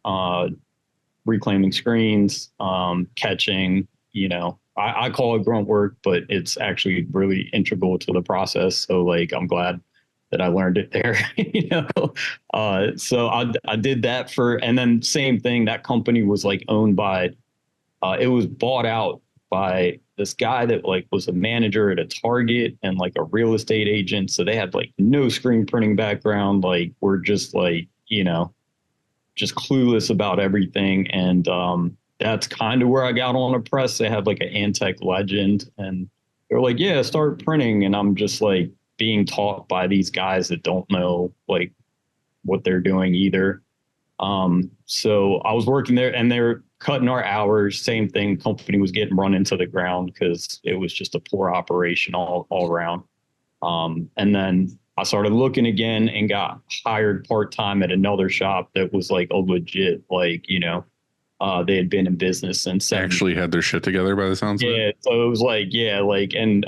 reclaiming screens, catching, you know, I call it grunt work, but it's actually really integral to the process. So like, I'm glad that I learned it there, you know? So I did that and then same thing, that company was like owned by, it was bought out by this guy that like was a manager at a Target and like a real estate agent. So they had like no screen printing background. Like we're just like, you know, just clueless about everything. And that's kind of where I got on a press. They had like an Antec Legend, and they're like, yeah, start printing. And I'm just like being taught by these guys that don't know like what they're doing either. So I was working there, and they were cutting our hours. Same thing. Company was getting run into the ground because it was just a poor operation all around. And then I started looking again and got hired part-time at another shop that was like a legit, like, you know, they had been in business since Actually had their shit together by the sounds of it. Yeah. So it was like, yeah, like, and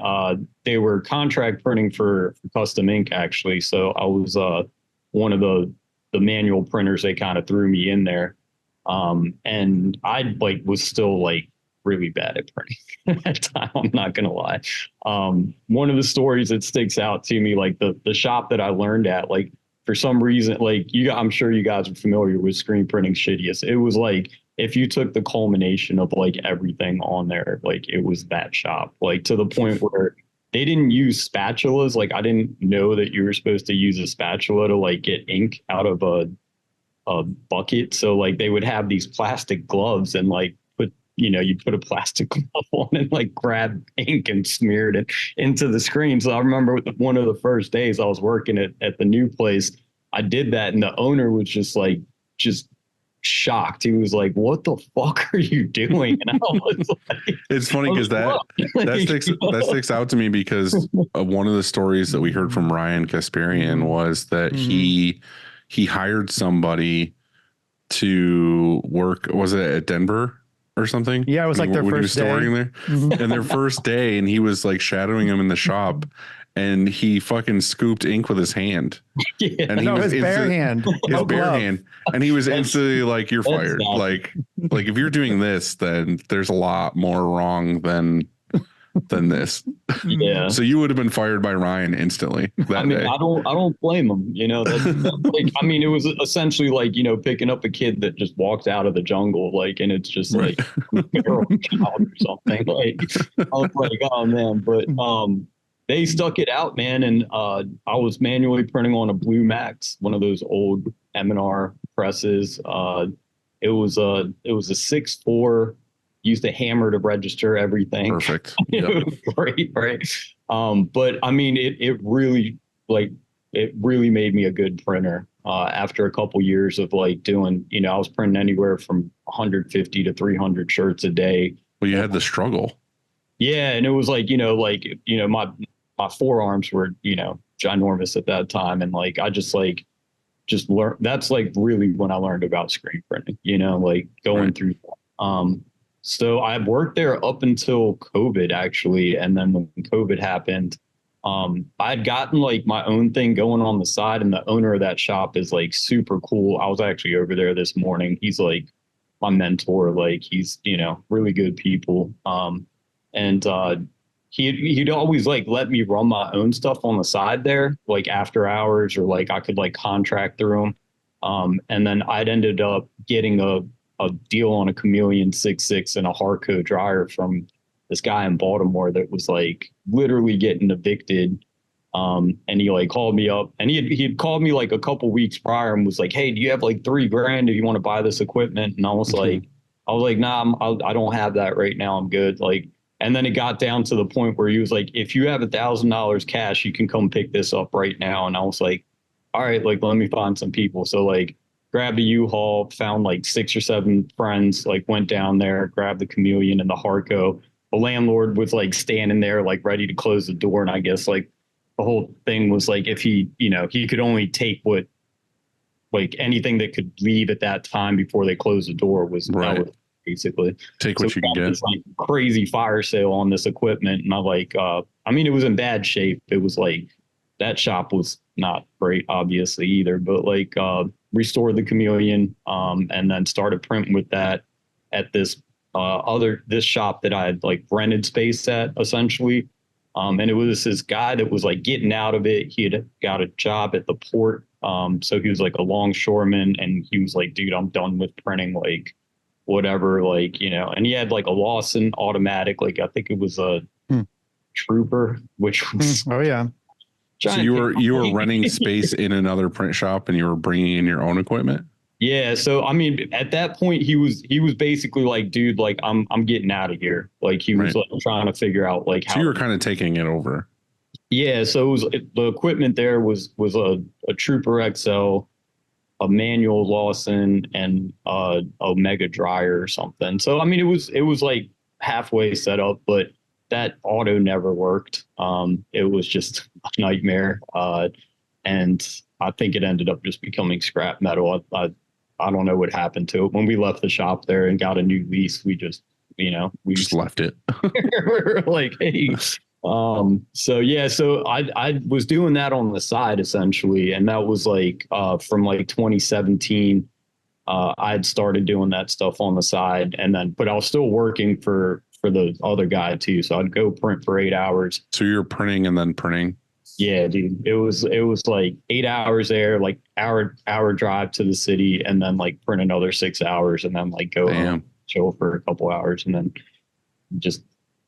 they were contract printing for custom ink actually. So I was one of the manual printers. They kind of threw me in there. And I like was still like really bad at printing at that time. I'm not going to lie. One of the stories that sticks out to me, like the shop that I learned at, like for some reason, like I'm sure you guys are familiar with screen printing shittiest. It was like, if you took the culmination of like everything on there, like it was that shop, like to the point where they didn't use spatulas. Like I didn't know that you were supposed to use a spatula to like get ink out of a bucket. So like they would have these plastic gloves and like you put a plastic glove on and like grab ink and smeared it into the screen. So I remember one of the first days I was working at the new place, I did that, and the owner was just shocked. He was like, what the fuck are you doing? And I was like, It's funny because That sticks out to me because one of the stories that we heard from Ryan Kasparian was that he hired somebody to work. Was it at Denver or something? Yeah, it was like their when first he was day. storing there, and their first day, and he was like shadowing him in the shop, and he fucking scooped ink with his hand. Yeah. And he was his bare hand. his No bare glove. hand, and he was instantly like, "You're that's fired." not- Like if you're doing this, then there's a lot more wrong than this. Yeah. So you would have been fired by Ryan instantly that I mean, day. I don't blame him. You know, that's like, I mean, it was essentially like, you know, picking up a kid that just walked out of the jungle, like, and it's just like feral child or something. Like, I was like, oh man, but they stuck it out, man, and I was manually printing on a Blue Max, one of those old M&R presses. It was a 6.4. Used a hammer to register everything. Perfect. It was great, right? But I mean, it really made me a good printer. After a couple years of like doing, you know, I was printing anywhere from 150 to 300 shirts a day. Well, you had the struggle. Yeah, and it was like, my forearms were, you know, ginormous at that time, and like I just learned. That's like really when I learned about screen printing. You know, like going through. So I worked there up until COVID, actually. And then when COVID happened, I'd gotten like my own thing going on the side, and the owner of that shop is like super cool. I was actually over there this morning. He's like my mentor. Like he's, you know, really good people. He'd always like let me run my own stuff on the side there, like after hours, or like I could like contract through him. And then I'd ended up getting a deal on a Chameleon 6.6 and a Harco dryer from this guy in Baltimore that was like literally getting evicted. And he like called me up, and he had called me like a couple weeks prior and was like, "Hey, do you have like $3,000 if you want to buy this equipment?" And I was like, "Nah, I don't have that right now. I'm good." Like, and then it got down to the point where he was like, "If you have $1,000 cash, you can come pick this up right now." And I was like, "All right, like let me find some people." So like grabbed a U-Haul, found like 6 or 7 friends, like went down there, grabbed the Chameleon and the Harco. The landlord was like standing there, like ready to close the door. And I guess like the whole thing was like, if he, you know, he could only take what, like anything that could leave at that time before they closed the door was, Right. that was basically Take what you can get. this like crazy fire sale on this equipment. And I like, I mean, it was in bad shape. It was like, that shop was not great, obviously either, but like, restored the Chameleon, and then started printing with that at this shop that I had like rented space at, essentially. And it was this guy that was like getting out of it. He had got a job at the port. So he was like a longshoreman, and he was like, "Dude, I'm done with printing, like whatever, like, you know." And he had like a Lawson automatic, like I think it was a Trooper, which was Oh yeah. So you were renting space in another print shop, and you were bringing in your own equipment. Yeah. So, I mean, at that point he was basically like, "Dude, like I'm getting out of here." Like he was like trying to figure out like how. So you were kind of taking it over. Yeah. So the equipment there was a Trooper XL, a manual Lawson, and a Mega dryer or something. So, I mean, it was like halfway set up, but that auto never worked. It was just a nightmare. And I think it ended up just becoming scrap metal. I don't know what happened to it. When we left the shop there and got a new lease, we just, you know, we Just left it. were like, hey. So yeah, so I was doing that on the side essentially. And that was like, from like 2017, I'd started doing that stuff on the side, and then, but I was still working for the other guy too. So I'd go print for 8 hours. So you're printing and then printing. Yeah, dude. It was like 8 hours there, like hour drive to the city, and then like print another 6 hours, and then like go home, chill for a couple hours, and then just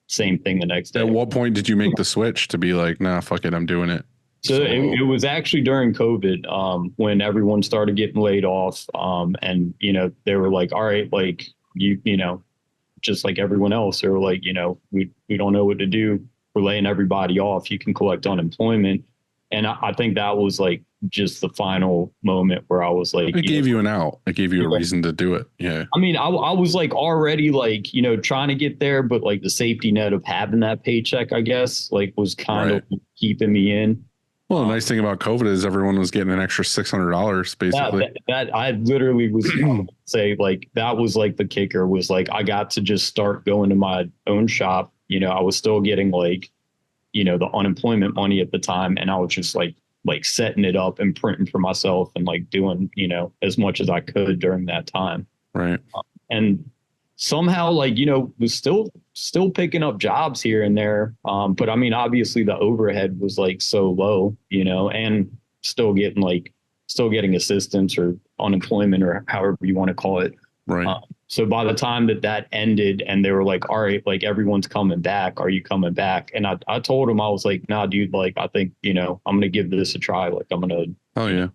same thing the next day. At what point did you make the switch to be like, nah, fuck it, I'm doing it? So it was actually during COVID, when everyone started getting laid off. And, you know, they were like, all right, like you know, just like everyone else, they were like, you know, we don't know what to do. We're laying everybody off. You can collect unemployment. And I think that was like just the final moment where I was like, It gave know, you an out. It gave you a reason to do it. Yeah. I mean, I was like already like, trying to get there, but like the safety net of having that paycheck, I guess, like was kind of keeping me in. Well, the nice thing about COVID is everyone was getting an extra $600 basically. That I literally was say like that was like the kicker was like I got to just start going to my own shop. I was still getting like, the unemployment money at the time, and I was just like setting it up and printing for myself and like doing, as much as I could during that time. Right. And somehow like, was still picking up jobs here and there. But I mean, obviously the overhead was like so low, and still getting assistance or unemployment or however you want to call it. Right. So by the time that ended and they were like, all right, like everyone's coming back. Are you coming back? And I told him, I was like, nah, dude, like, I think, I'm going to give this a try. Like I'm going to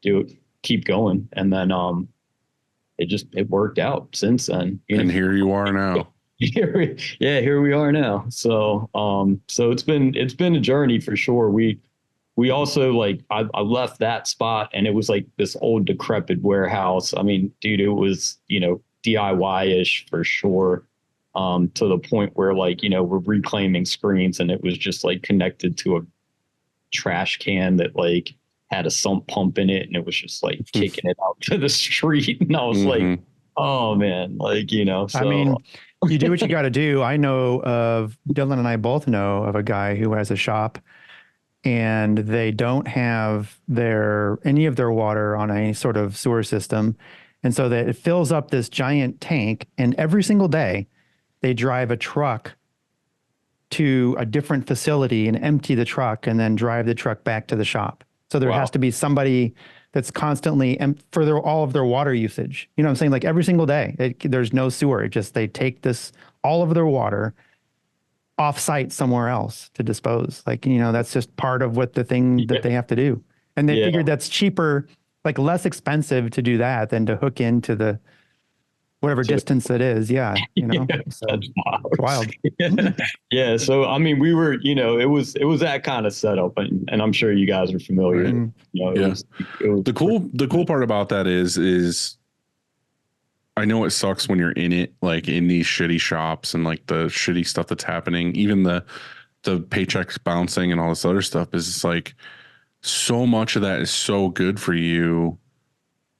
do it, keep going. And then, it worked out since then. And here you are now. Here we are now. So, it's been a journey for sure. We also like, I left that spot and it was like this old decrepit warehouse. I mean, dude, it was, DIY-ish for sure. To the point where like, we're reclaiming screens and it was just like connected to a trash can that like had a sump pump in it and it was just like kicking it out to the street. And I was like, oh man, like, so. I mean, you do what you got to do. I know of Dylan and I both know of a guy who has a shop and they don't have any of their water on any sort of sewer system. And so that it fills up this giant tank, and every single day they drive a truck to a different facility and empty the truck and then drive the truck back to the shop. So there has to be somebody that's constantly for all of their water usage. You know what I'm saying? Like every single day, there's no sewer. They take all of their water off site somewhere else to dispose. Like, that's just part of what the thing that they have to do. And they figured that's cheaper, like less expensive to do that than to hook into the whatever distance it is. Yeah. So that's wild. Yeah. So, I mean, we were, it was that kind of setup, and I'm sure you guys are familiar. Right. It was the cool part about that is I know it sucks when you're in it, like in these shitty shops and like the shitty stuff that's happening, even the paychecks bouncing and all this other stuff is like so much of that is so good for you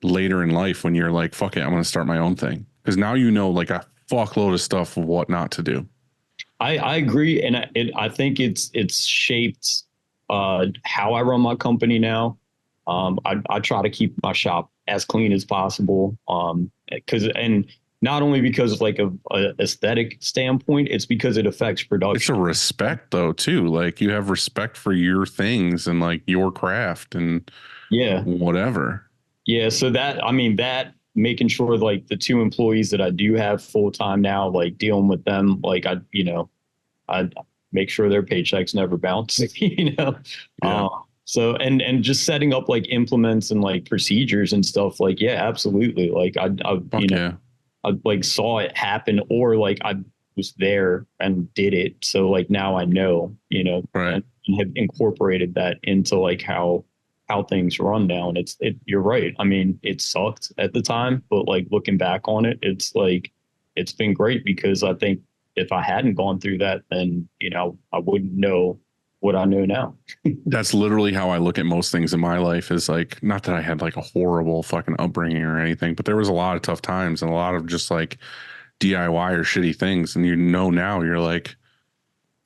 later in life when you're like, fuck it, I'm going to start my own thing. Because now like a fuckload of stuff of what not to do. I agree. And I think it's shaped how I run my company now. I try to keep my shop as clean as possible. And not only because of like a aesthetic standpoint, it's because it affects production. It's a respect though, too. Like you have respect for your things and like your craft and whatever. Yeah. So that making sure like the 2 employees that I do have full time now, like dealing with them, like I make sure their paychecks never bounce, So, and just setting up like implements and like procedures and stuff like, absolutely. Like I like saw it happen, or like I was there and did it. So like now I know, right. and have incorporated that into like how things run now. And you're right. I mean, it sucked at the time, but like looking back on it, it's like, it's been great because I think if I hadn't gone through that, then, I wouldn't know what I know now. That's literally how I look at most things in my life is like, not that I had like a horrible fucking upbringing or anything, but there was a lot of tough times and a lot of just like DIY or shitty things. And now you're like,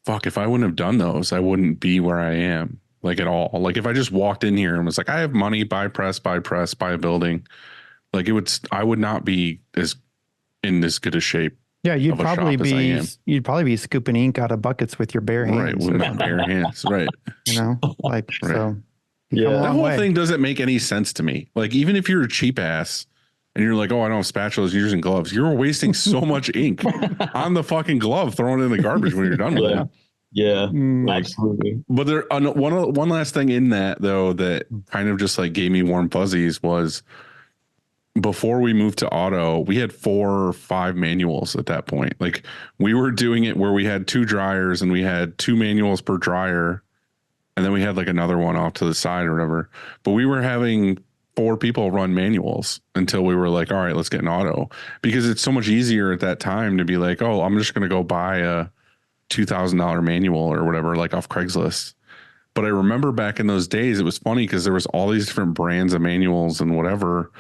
fuck, if I wouldn't have done those, I wouldn't be where I am like at all. Like if I just walked in here and was like, I have money, buy a building, like I would not be in this good a shape. Yeah, you'd probably be scooping ink out of buckets with your bare hands. Right, with my bare hands, right. Like, right. So. That whole thing doesn't make any sense to me. Like, even if you're a cheap ass and you're like, oh, I don't have spatulas, you're using gloves, you're wasting so much ink on the fucking glove, throwing it in the garbage when you're done with it. Yeah, absolutely. But there, one last thing in that, though, that kind of just like gave me warm fuzzies was, before we moved to auto, we had 4 or 5 manuals at that point. Like we were doing it where we had 2 dryers and we had 2 manuals per dryer. and then we had like another one off to the side or whatever. But we were having 4 people run manuals until we were like, all right, let's get an auto, because it's so much easier at that time to be like, oh, I'm just going to go buy a $2,000 manual or whatever, like off Craigslist. But I remember back in those days, it was funny because there was all these different brands of manuals and whatever.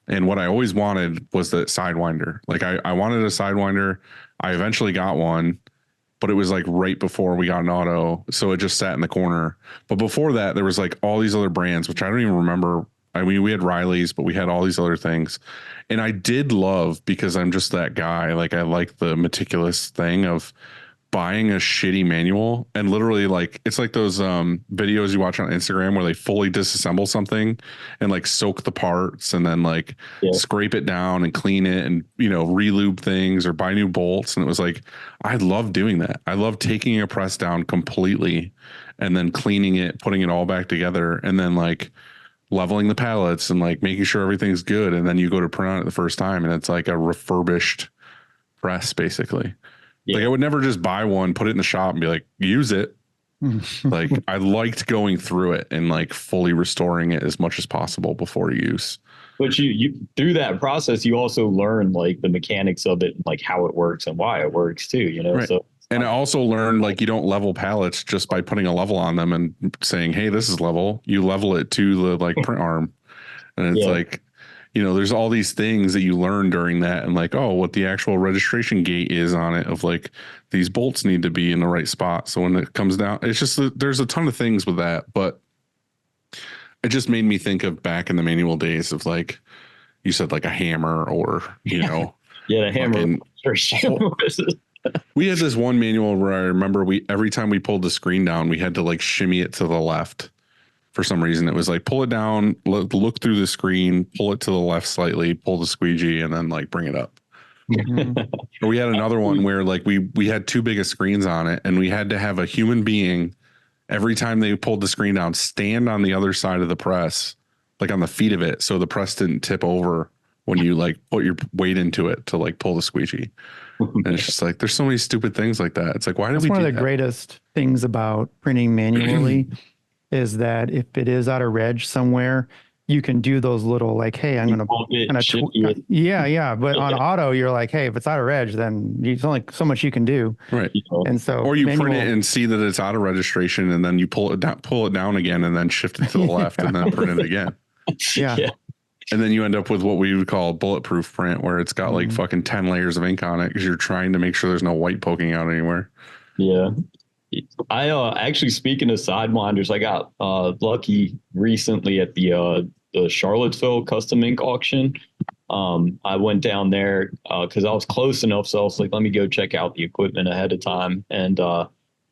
And what I always wanted was the Sidewinder. Like I wanted a Sidewinder. I eventually got one, but it was like right before we got an auto. So it just sat in the corner. But before that, there was like all these other brands, which I don't even remember. I mean, we had Riley's, but we had all these other things. And I did love, because I'm just that guy. Like I like the meticulous thing of buying a shitty manual, and literally like it's like those videos you watch on Instagram where they fully disassemble something and like soak the parts and then like scrape it down and clean it and, you know, relube things or buy new bolts. And it was like, I love doing that. I love taking a press down completely and then cleaning it, putting it all back together, and then like leveling the pallets and like making sure everything's good. And then you go to print on it the first time and it's like a refurbished press basically. Yeah. Like I would never just buy one, put it in the shop and be like, use it. Like I liked going through it and like fully restoring it as much as possible before use. But you through that process, you also learn like the mechanics of it, and like how it works and why it works too, you know? Right. So, and I also learned like you don't level pallets just by putting a level on them and saying, hey, this is level. You level it to the like print arm. And it's like, you know, there's all these things that you learn during that, and like, oh, what the actual registration gate is on it, of like these bolts need to be in the right spot. So when it comes down, it's just, there's a ton of things with that, but it just made me think of back in the manual days of like, you said like a hammer or, you know, the hammer. We had this one manual where I remember every time we pulled the screen down, we had to like shimmy it to the left. For some reason, it was like pull it down, look through the screen, pull it to the left slightly, pull the squeegee, and then like bring it up. Or we had another one where like we had too big of screens on it, and we had to have a human being every time they pulled the screen down stand on the other side of the press, like on the feet of it, so the press didn't tip over when you like put your weight into it to like pull the squeegee. And it's just like there's so many stupid things like that. It's like, why did we do that? One of the greatest things about printing manually is that if it is out of reg somewhere, you can do those little like, hey, I'm going to, yeah. But on auto, you're like, hey, if it's out of reg, then there's only so much you can do. Right. And so, or you print it and see that it's out of registration, and then you pull it down again, and then shift it to the left, and then print it again. Yeah. And then you end up with what we would call bulletproof print, where it's got like fucking 10 layers of ink on it because you're trying to make sure there's no white poking out anywhere. Yeah. I actually, speaking of Sidewinders, I got lucky recently at the Charlottesville custom ink auction. I went down there because I was close enough, so I was like, let me go check out the equipment ahead of time, and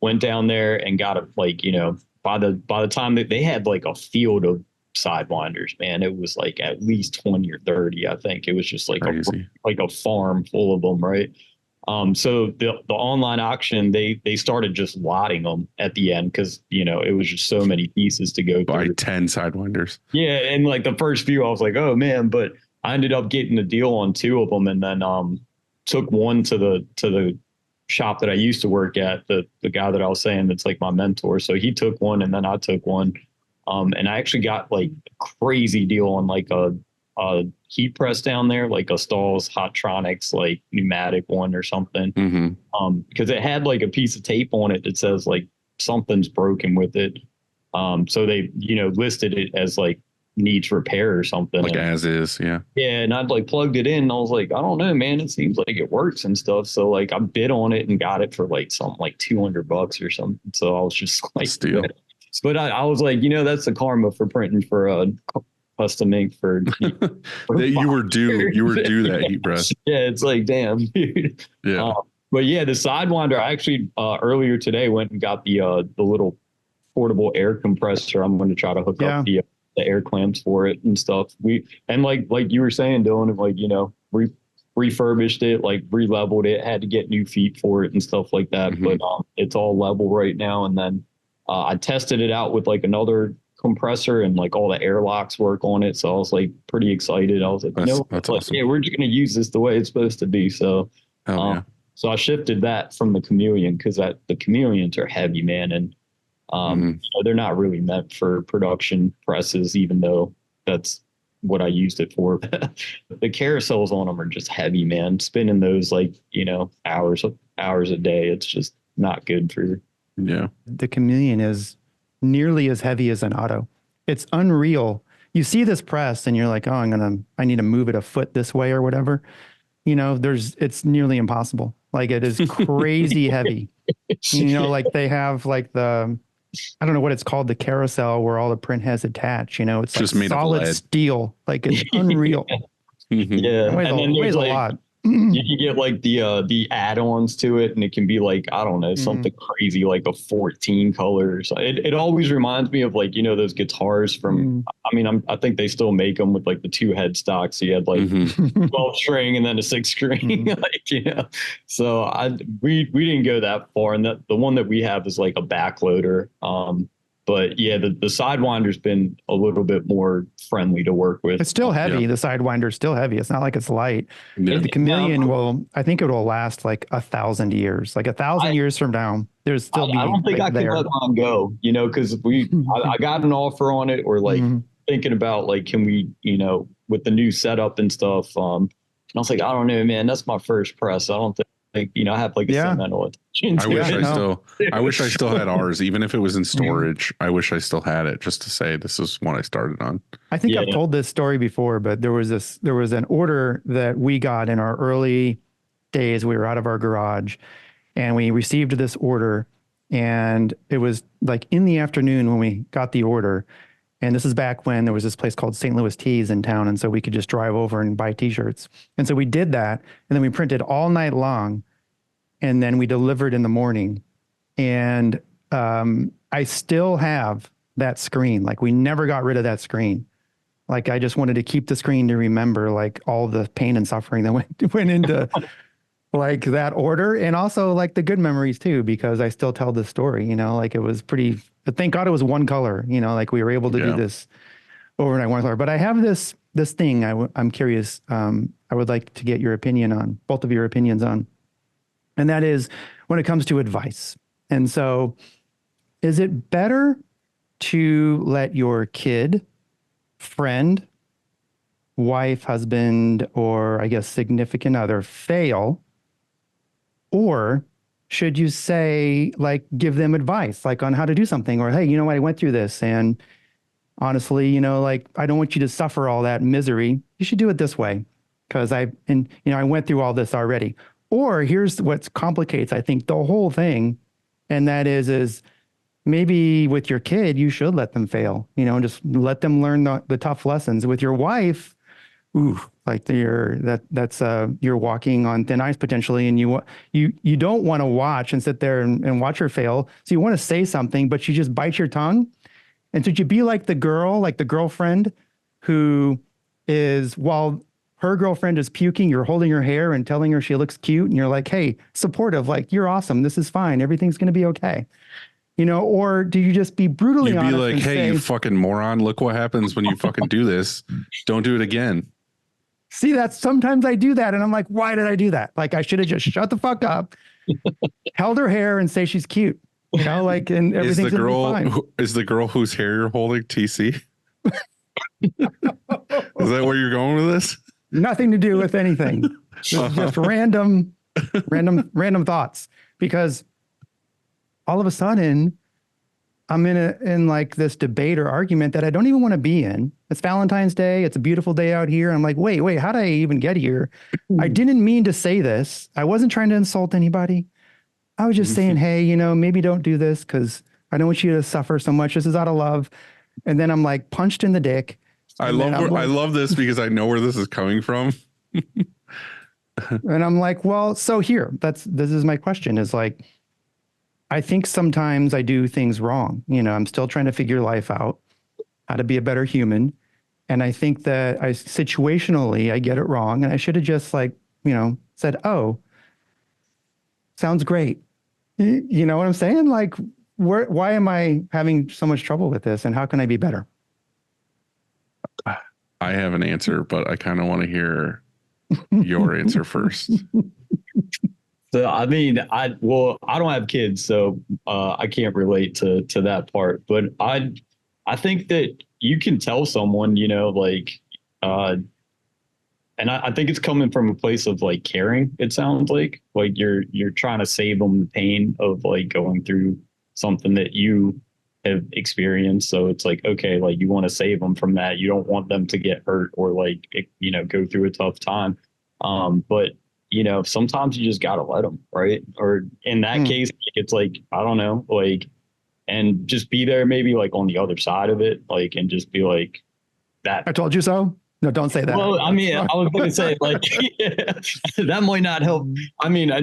went down there and got it. Like, you know, by the time that they had like a field of Sidewinders, man, it was like at least 20 or 30. I think it was just like a farm full of them, right? So the online auction, they started just lotting them at the end because, you know, it was just so many pieces to go buy through. 10 Sidewinders. Yeah, and like the first few, I was like, oh man, but I ended up getting a deal on 2 of them, and then took one to the shop that I used to work at, the guy that I was saying that's like my mentor. So he took one, and then I took one, and I actually got like a crazy deal on like a heat press down there, like a Stahl's Hotronics, like pneumatic one or something. Because it had like a piece of tape on it that says like something's broken with it. So they, you know, listed it as like needs repair or something. Like as is, yeah. Yeah, and I'd like plugged it in, and I was like, I don't know, man, it seems like it works and stuff. So like I bid on it and got it for like something like $200 or something. So I was just like, steal. But I was like, you know, that's the karma for printing for custom ink for you were due that heat press. Yeah, it's like, damn, dude. Yeah. But yeah, the Sidewinder, I actually earlier today went and got the little portable air compressor. I'm going to try to hook up the air clamps for it and stuff. Like you were saying, Dylan, like, you know, refurbished it, like re-leveled it, had to get new feet for it and stuff like that. But it's all level right now. And then I tested it out with like another compressor, and like all the airlocks work on it. So I was like pretty excited. I was like, that's awesome. Yeah, we're just going to use this the way it's supposed to be. So, so I shifted that from the chameleon, because the chameleons are heavy, man. And They're not really meant for production presses, even though that's what I used it for. The carousels on them are just heavy, man. Spinning those like, hours a day. It's just not good for. Yeah. The chameleon is nearly as heavy as an auto. It's unreal. You see this press and you're like, oh, I need to move it a foot this way or whatever. It's nearly impossible. Like it is crazy heavy. Like they have like I don't know what it's called, the carousel where all the print has attached, it's just like made of solid lead. steel. Like it's unreal. Yeah. It weighs a lot. You can get like the add-ons to it, and it can be like, I don't know, something crazy like a 14 colors. It always reminds me of like, those guitars from, I think they still make them with like the 2 headstocks. So you had like 12 string and then a 6 string. So we didn't go that far. And the one that we have is like a backloader. But yeah, the Sidewinder's been a little bit more friendly to work with. It's still heavy. Yeah. The Sidewinder's still heavy. It's not like it's light. Yeah. The chameleon I think it will last like 1,000 years. Like 1,000 years from now, there's still. I don't think I can let mine go, because I got an offer on it, or like thinking about like, can we, with the new setup and stuff. And I was like, I don't know, man, that's my first press. I don't think, I have like a sentimental attention to I wish I still had ours, even if it was in storage. I wish I still had it just to say this is what I started on. I think I've told this story before, but there was an order that we got in our early days. We were out of our garage and we received this order, and it was like in the afternoon when we got the order. And this is back when there was this place called St. Louis Tees in town. And so we could just drive over and buy t-shirts. And so we did that. And then we printed all night long. And then we delivered in the morning. And I still have that screen. Like we never got rid of that screen. Like I just wanted to keep the screen to remember like all the pain and suffering that went into like that order. And also like the good memories too, because I still tell this story, like it was pretty. But thank God it was one color, like we were able to do this overnight one color. But I have this thing I'm curious. I would like to get your opinion on, both of your opinions on. And that is when it comes to advice. And so is it better to let your kid, friend, wife, husband, or I guess significant other fail? Or should you say, like, give them advice, like on how to do something, or, hey, you know what, I went through this and honestly, like, I don't want you to suffer all that misery. You should do it this way because I went through all this already. Or here's what complicates, I think, the whole thing. And that is maybe with your kid, you should let them fail, just let them learn the tough lessons. With your wife, like you're walking on thin ice potentially, and you don't want to watch and sit there and watch her fail. So you want to say something, but she just bites your tongue. And so you be like the girlfriend who is, while her girlfriend is puking, you're holding her hair and telling her she looks cute, and you're like, hey, supportive, like, you're awesome, this is fine, everything's going to be okay. Or do you just be brutally honest? You'd be like, hey, you fucking moron, look what happens when you fucking do this. Don't do it again. See, sometimes I do that. And I'm like, why did I do that? Like, I should have just shut the fuck up, held her hair and say she's cute, like, and everything's gonna be fine. Is the girl whose hair you're holding TC? Is that where you're going with this? Nothing to do with anything. Just random thoughts, because all of a sudden I'm in like this debate or argument that I don't even want to be in. It's Valentine's Day. It's a beautiful day out here. I'm like, wait, how did I even get here? I didn't mean to say this. I wasn't trying to insult anybody. I was just saying, hey, maybe don't do this because I don't want you to suffer so much. This is out of love. And then I'm like punched in the dick. I love this because I know where this is coming from. And I'm like, well, so here, this is my question, is like, I think sometimes I do things wrong. I'm still trying to figure life out, how to be a better human. And I think that situationally, I get it wrong. And I should have just said, oh, sounds great. You know what I'm saying? Like, why am I having so much trouble with this? And how can I be better? I have an answer, but I kind of want to hear your answer first. So, I mean, I don't have kids, so I can't relate to that part, but I think that you can tell someone, you know, like, and I think it's coming from a place of like caring. It sounds like you're trying to save them the pain of like going through something that you have experienced. So it's like, okay, like you want to save them from that. You don't want them to get hurt or like, you know, go through a tough time. But you know, sometimes you just gotta let them, right? Or in that case, it's like, I don't know, like, and just be there maybe like on the other side of it, like, and just be like that. I told you so. No, don't say that. Well, I mean, I was going to say like that might not help. I mean, I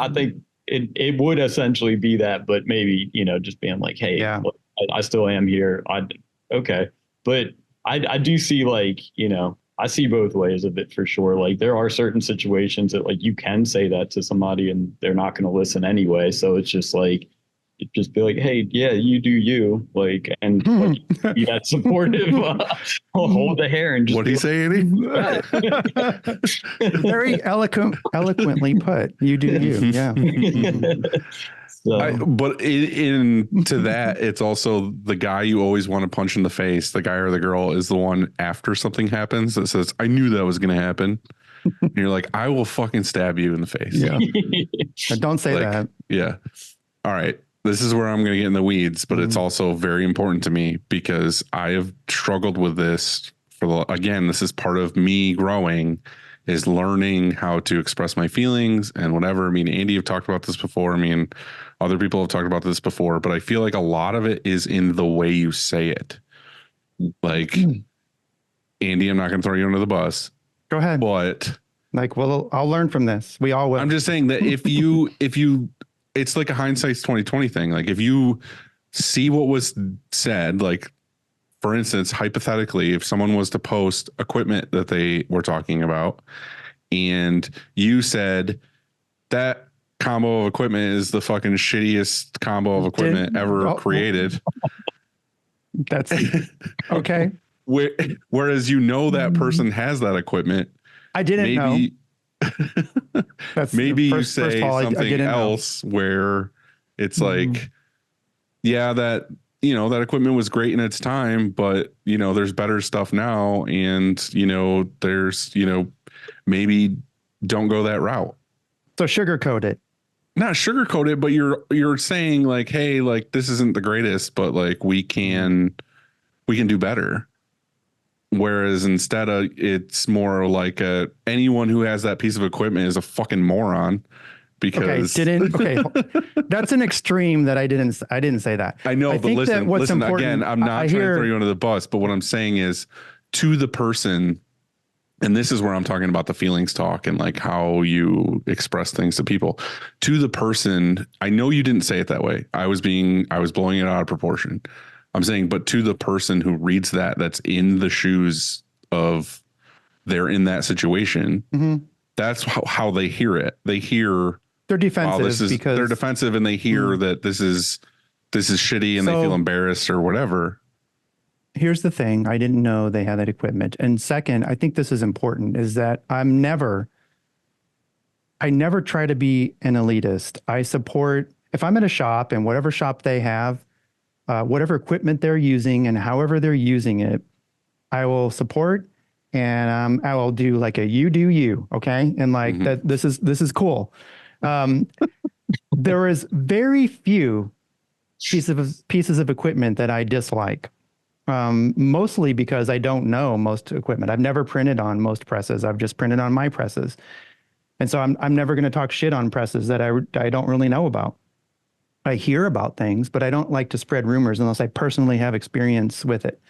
think it would essentially be that, but maybe, you know, just being like, hey, Yeah. look, I still am here. Okay. But I do see like, you know, I see both ways of it for sure. Like there are certain situations that like you can say that to somebody and they're not going to listen anyway. So it's just like, just be like, hey, yeah, you do you, like, and like, be that supportive. Hold the hair and just. What'd he say, Andy? Very eloquently put. You do you. Yeah. So, But to that, it's also the guy you always want to punch in the face. The guy or the girl is the one after something happens that says, "I knew that was going to happen." And you're like, "I will fucking stab you in the face." Yeah. Don't say Like, that. Yeah. All right. This is where I'm going to get in the weeds, but it's also very important to me because I have struggled with this again, this is part of me growing, is learning how to express my feelings and whatever. I mean, Andy, you've talked about this before. I mean, other people have talked about this before, but I feel like a lot of it is in the way you say it. Like, Andy, I'm not going to throw you under the bus. Go ahead. But Like, well, I'll learn from this. We all will. I'm just saying that if you it's like a hindsight's 2020 thing. Like if you see what was said, like for instance, hypothetically, if someone was to post equipment that they were talking about and you said that combo of equipment is the fucking shittiest combo of equipment ever created. That's okay. Whereas you know that person has that equipment. I didn't know. That's Maybe you first say of all, something else where it's like, yeah, that, you know, that equipment was great in its time, but, you know, there's better stuff now. And, you know, there's, you know, maybe don't go that route. So sugarcoat it. Not sugarcoat it, but you're saying like, hey, like this isn't the greatest, but like we can do better. Whereas instead of it's more like anyone who has that piece of equipment is a fucking moron because that's an extreme that I didn't say that. I know, but listen again, I'm not trying to throw you under the bus, but what I'm saying is to the person, and this is where I'm talking about the feelings talk and like how you express things to people. To the person, I know you didn't say it that way. I was blowing it out of proportion. I'm saying, but to the person who reads that's in the shoes of they're in that situation, that's how they hear it. They hear they're defensive because they're defensive and they hear that this is shitty and they feel embarrassed or whatever. Here's the thing. I didn't know they had that equipment. And second, I think this is important, is that I never try to be an elitist. I support, if I'm at a shop and whatever shop they have, whatever equipment they're using and however they're using it, I will support and I will do like a you do you, okay? And like that, this is cool. There is very few pieces of equipment that I dislike, mostly because I don't know most equipment. I've never printed on most presses. I've just printed on my presses, and so I'm never going to talk shit on presses that I don't really know about. I hear about things, but I don't like to spread rumors unless I personally have experience with it.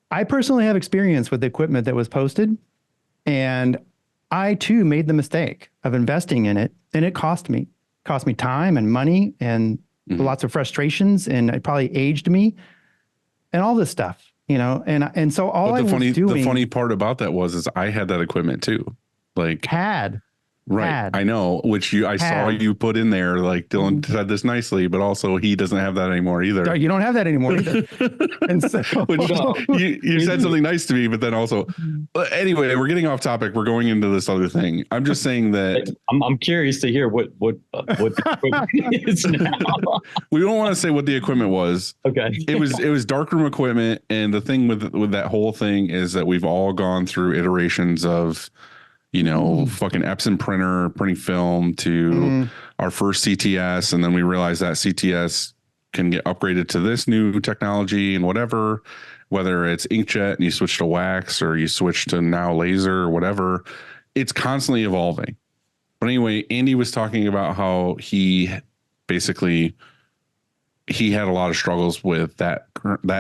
I personally have experience with the equipment that was posted, and I too made the mistake of investing in it, and it cost me time and money and lots of frustrations, and it probably aged me and all this stuff, you know, and so the funny part about that is I had that equipment too. Like Right. Had. I know, which I saw Had. you put in there. Like Dylan said this nicely, but also he doesn't have that anymore either. You don't have that anymore either. And so, Which you said something nice to me, but then also, anyway, we're getting off topic. We're going into this other thing. I'm just saying that I'm curious to hear what the equipment is now. we don't want to say what the equipment was. Okay. It was darkroom equipment, and the thing with that whole thing is that we've all gone through iterations of, fucking Epson printer, printing film to our first CTS. And then we realized that CTS can get upgraded to this new technology and whatever, whether it's inkjet and you switch to wax or you switch to now laser or whatever, it's constantly evolving. But anyway, Andy was talking about how he had a lot of struggles with that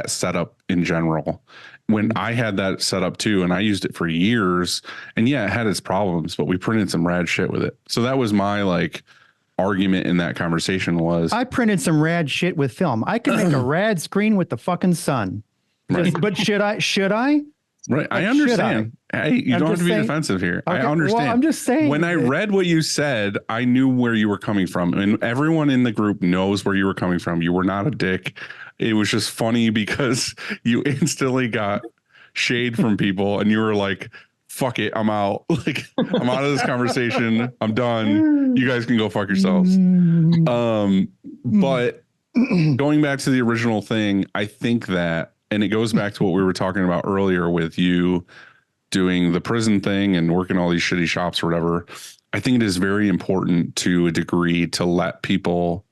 setup in general. When I had that set up too, and I used it for years, and yeah, it had its problems, but we printed some rad shit with it. So that was my argument in that conversation was I printed some rad shit with film. I can make a rad screen with the fucking sun. Right. But should I? Right. I understand. You don't have to be defensive here. Okay, I understand. well, I'm just saying. When I read what you said, I knew where you were coming from. And everyone in the group knows where you were coming from. You were not a dick. It was just funny because you instantly got shade from people and you were like, fuck it, I'm out. I'm out of this conversation. I'm done. You guys can go fuck yourselves. But going back to the original thing, I think that, and it goes back to what we were talking about earlier with you doing the prison thing and working all these shitty shops or whatever. I think it is very important to a degree to let people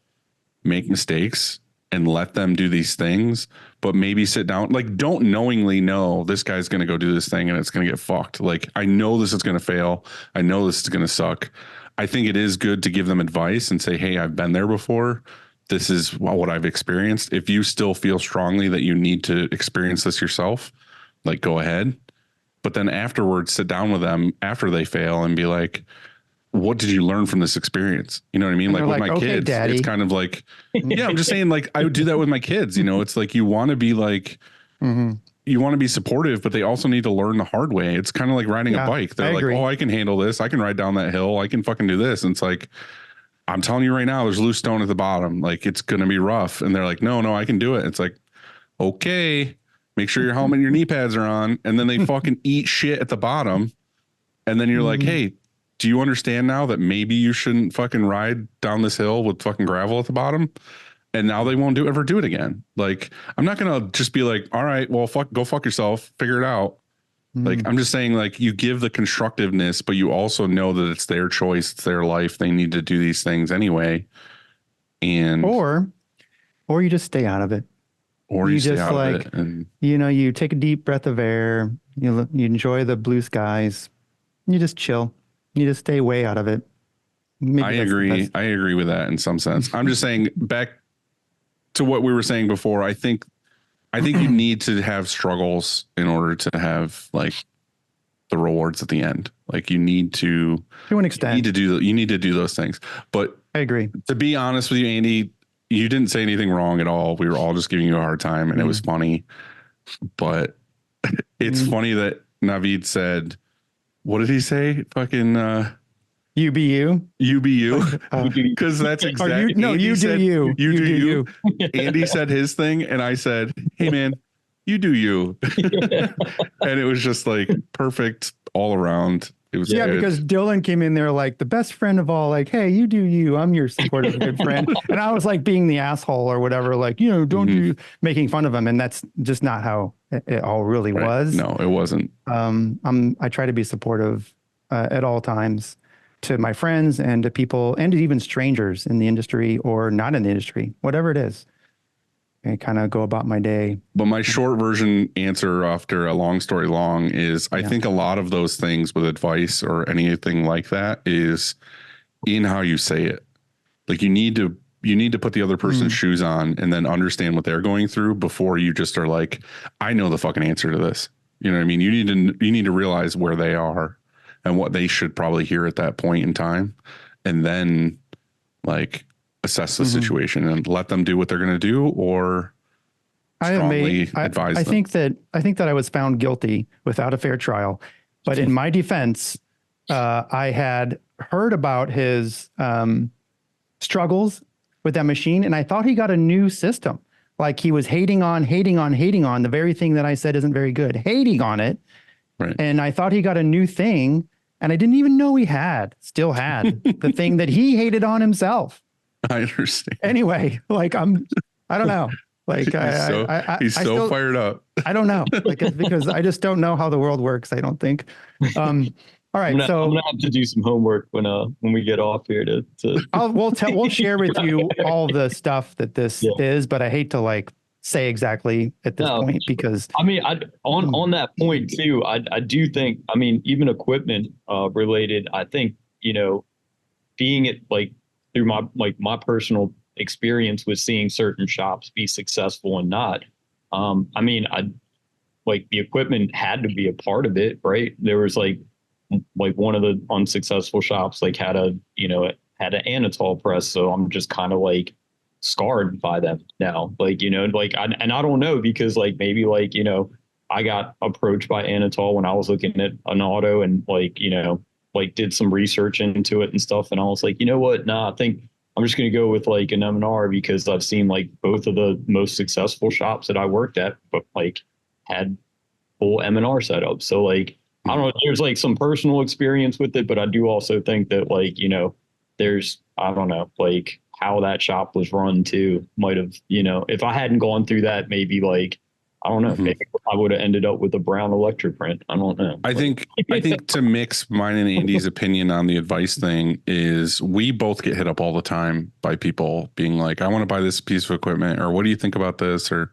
make mistakes and let them do these things, but maybe sit down, don't knowingly know this guy's going to go do this thing and it's going to get fucked. I know this is going to fail. I know this is going to suck. I think it is good to give them advice and say, hey, I've been there before. This is what I've experienced. If you still feel strongly that you need to experience this yourself, go ahead. But then afterwards, sit down with them after they fail and be like, what did you learn from this experience? You know what I mean? With my okay, kids, Daddy. it's kind of yeah, I'm just saying, I would do that with my kids. It's you want to be you want to be supportive, but they also need to learn the hard way. It's kind of like riding a bike. They're like, oh, I can handle this. I can ride down that hill. I can fucking do this. And it's I'm telling you right now, there's loose stone at the bottom. It's going to be rough. And they're like, no, I can do it. It's okay, make sure your helmet and your knee pads are on. And then they fucking eat shit at the bottom. And then you're like, hey, do you understand now that maybe you shouldn't fucking ride down this hill with fucking gravel at the bottom? And now they won't ever do it again. I'm not going to just be like, all right, well, go fuck yourself, figure it out. I'm just saying, you give the constructiveness, but you also know that it's their choice. It's their life. They need to do these things anyway. And or you just stay out of it. Or you stay out of it. And you take a deep breath of air. You enjoy the blue skies. You just chill. You just stay way out of it. I agree. I agree with that in some sense. I'm just saying, back to what we were saying before, I think you need to have struggles in order to have the rewards at the end. You need to an extent. You need to do those things. But I agree. To be honest with you, Andy, you didn't say anything wrong at all. We were all just giving you a hard time, and it was funny. But it's funny that Navid said, what did he say? Fucking you be you. You be you. Because that's exactly. You do you. You do you. Andy said his thing, and I said, hey, man, you do you. And it was just perfect all around. It was good. Because Dylan came in there the best friend of all, hey, you do you. I'm your supportive good friend. And I was being the asshole or whatever, don't do, making fun of him. And that's just not how it all really was. No, it wasn't. I try to be supportive at all times to my friends and to people and to even strangers in the industry or not in the industry, whatever it is. I kind of go about my day. But my short version answer after a long story long is I think a lot of those things with advice or anything like that is in how you say it. You need to put the other person's shoes on and then understand what they're going through before you just are I know the fucking answer to this. You know what I mean? You need to realize where they are and what they should probably hear at that point in time. And then assess the situation and let them do what they're going to do, or strongly advise them. I think that I was found guilty without a fair trial, but in my defense, I had heard about his struggles with that machine, and I thought he got a new system. Like he was hating on the very thing that I said isn't very good, hating on it. Right. And I thought he got a new thing, and I didn't even know he still had the thing that he hated on himself. I understand. Anyway, like I don't know. Like he's so still, fired up. I don't know, like because I just don't know how the world works. I don't think. All right, I'm gonna have to do some homework when we get off here to. We'll share with you all the stuff that this is, but I hate to like say exactly at this point because I mean, on that point too, I do think, I mean, even equipment related, I think, you know, being it like through my personal experience with seeing certain shops be successful and not, I mean, like the equipment had to be a part of it, right? There was like one of the unsuccessful shops like had an Anatol press, so I'm just kind of like scarred by them now, like, you know, like I don't know, because like maybe like, you know, I got approached by Anatol when I was looking at an auto and like, you know, like did some research into it and stuff, and I was like, you know what, I think I'm just going to go with like an M&R because I've seen like both of the most successful shops that I worked at, but like had full M&R setup. So like, I don't know, there's like some personal experience with it, but I do also think that like, you know, there's, I don't know, like how that shop was run too might have, you know, if I hadn't gone through that, maybe like, I don't know, maybe I would have ended up with a brown electroprint. I don't know. I think to mix mine and Andy's opinion on the advice thing is we both get hit up all the time by people being like, I want to buy this piece of equipment, or what do you think about this, or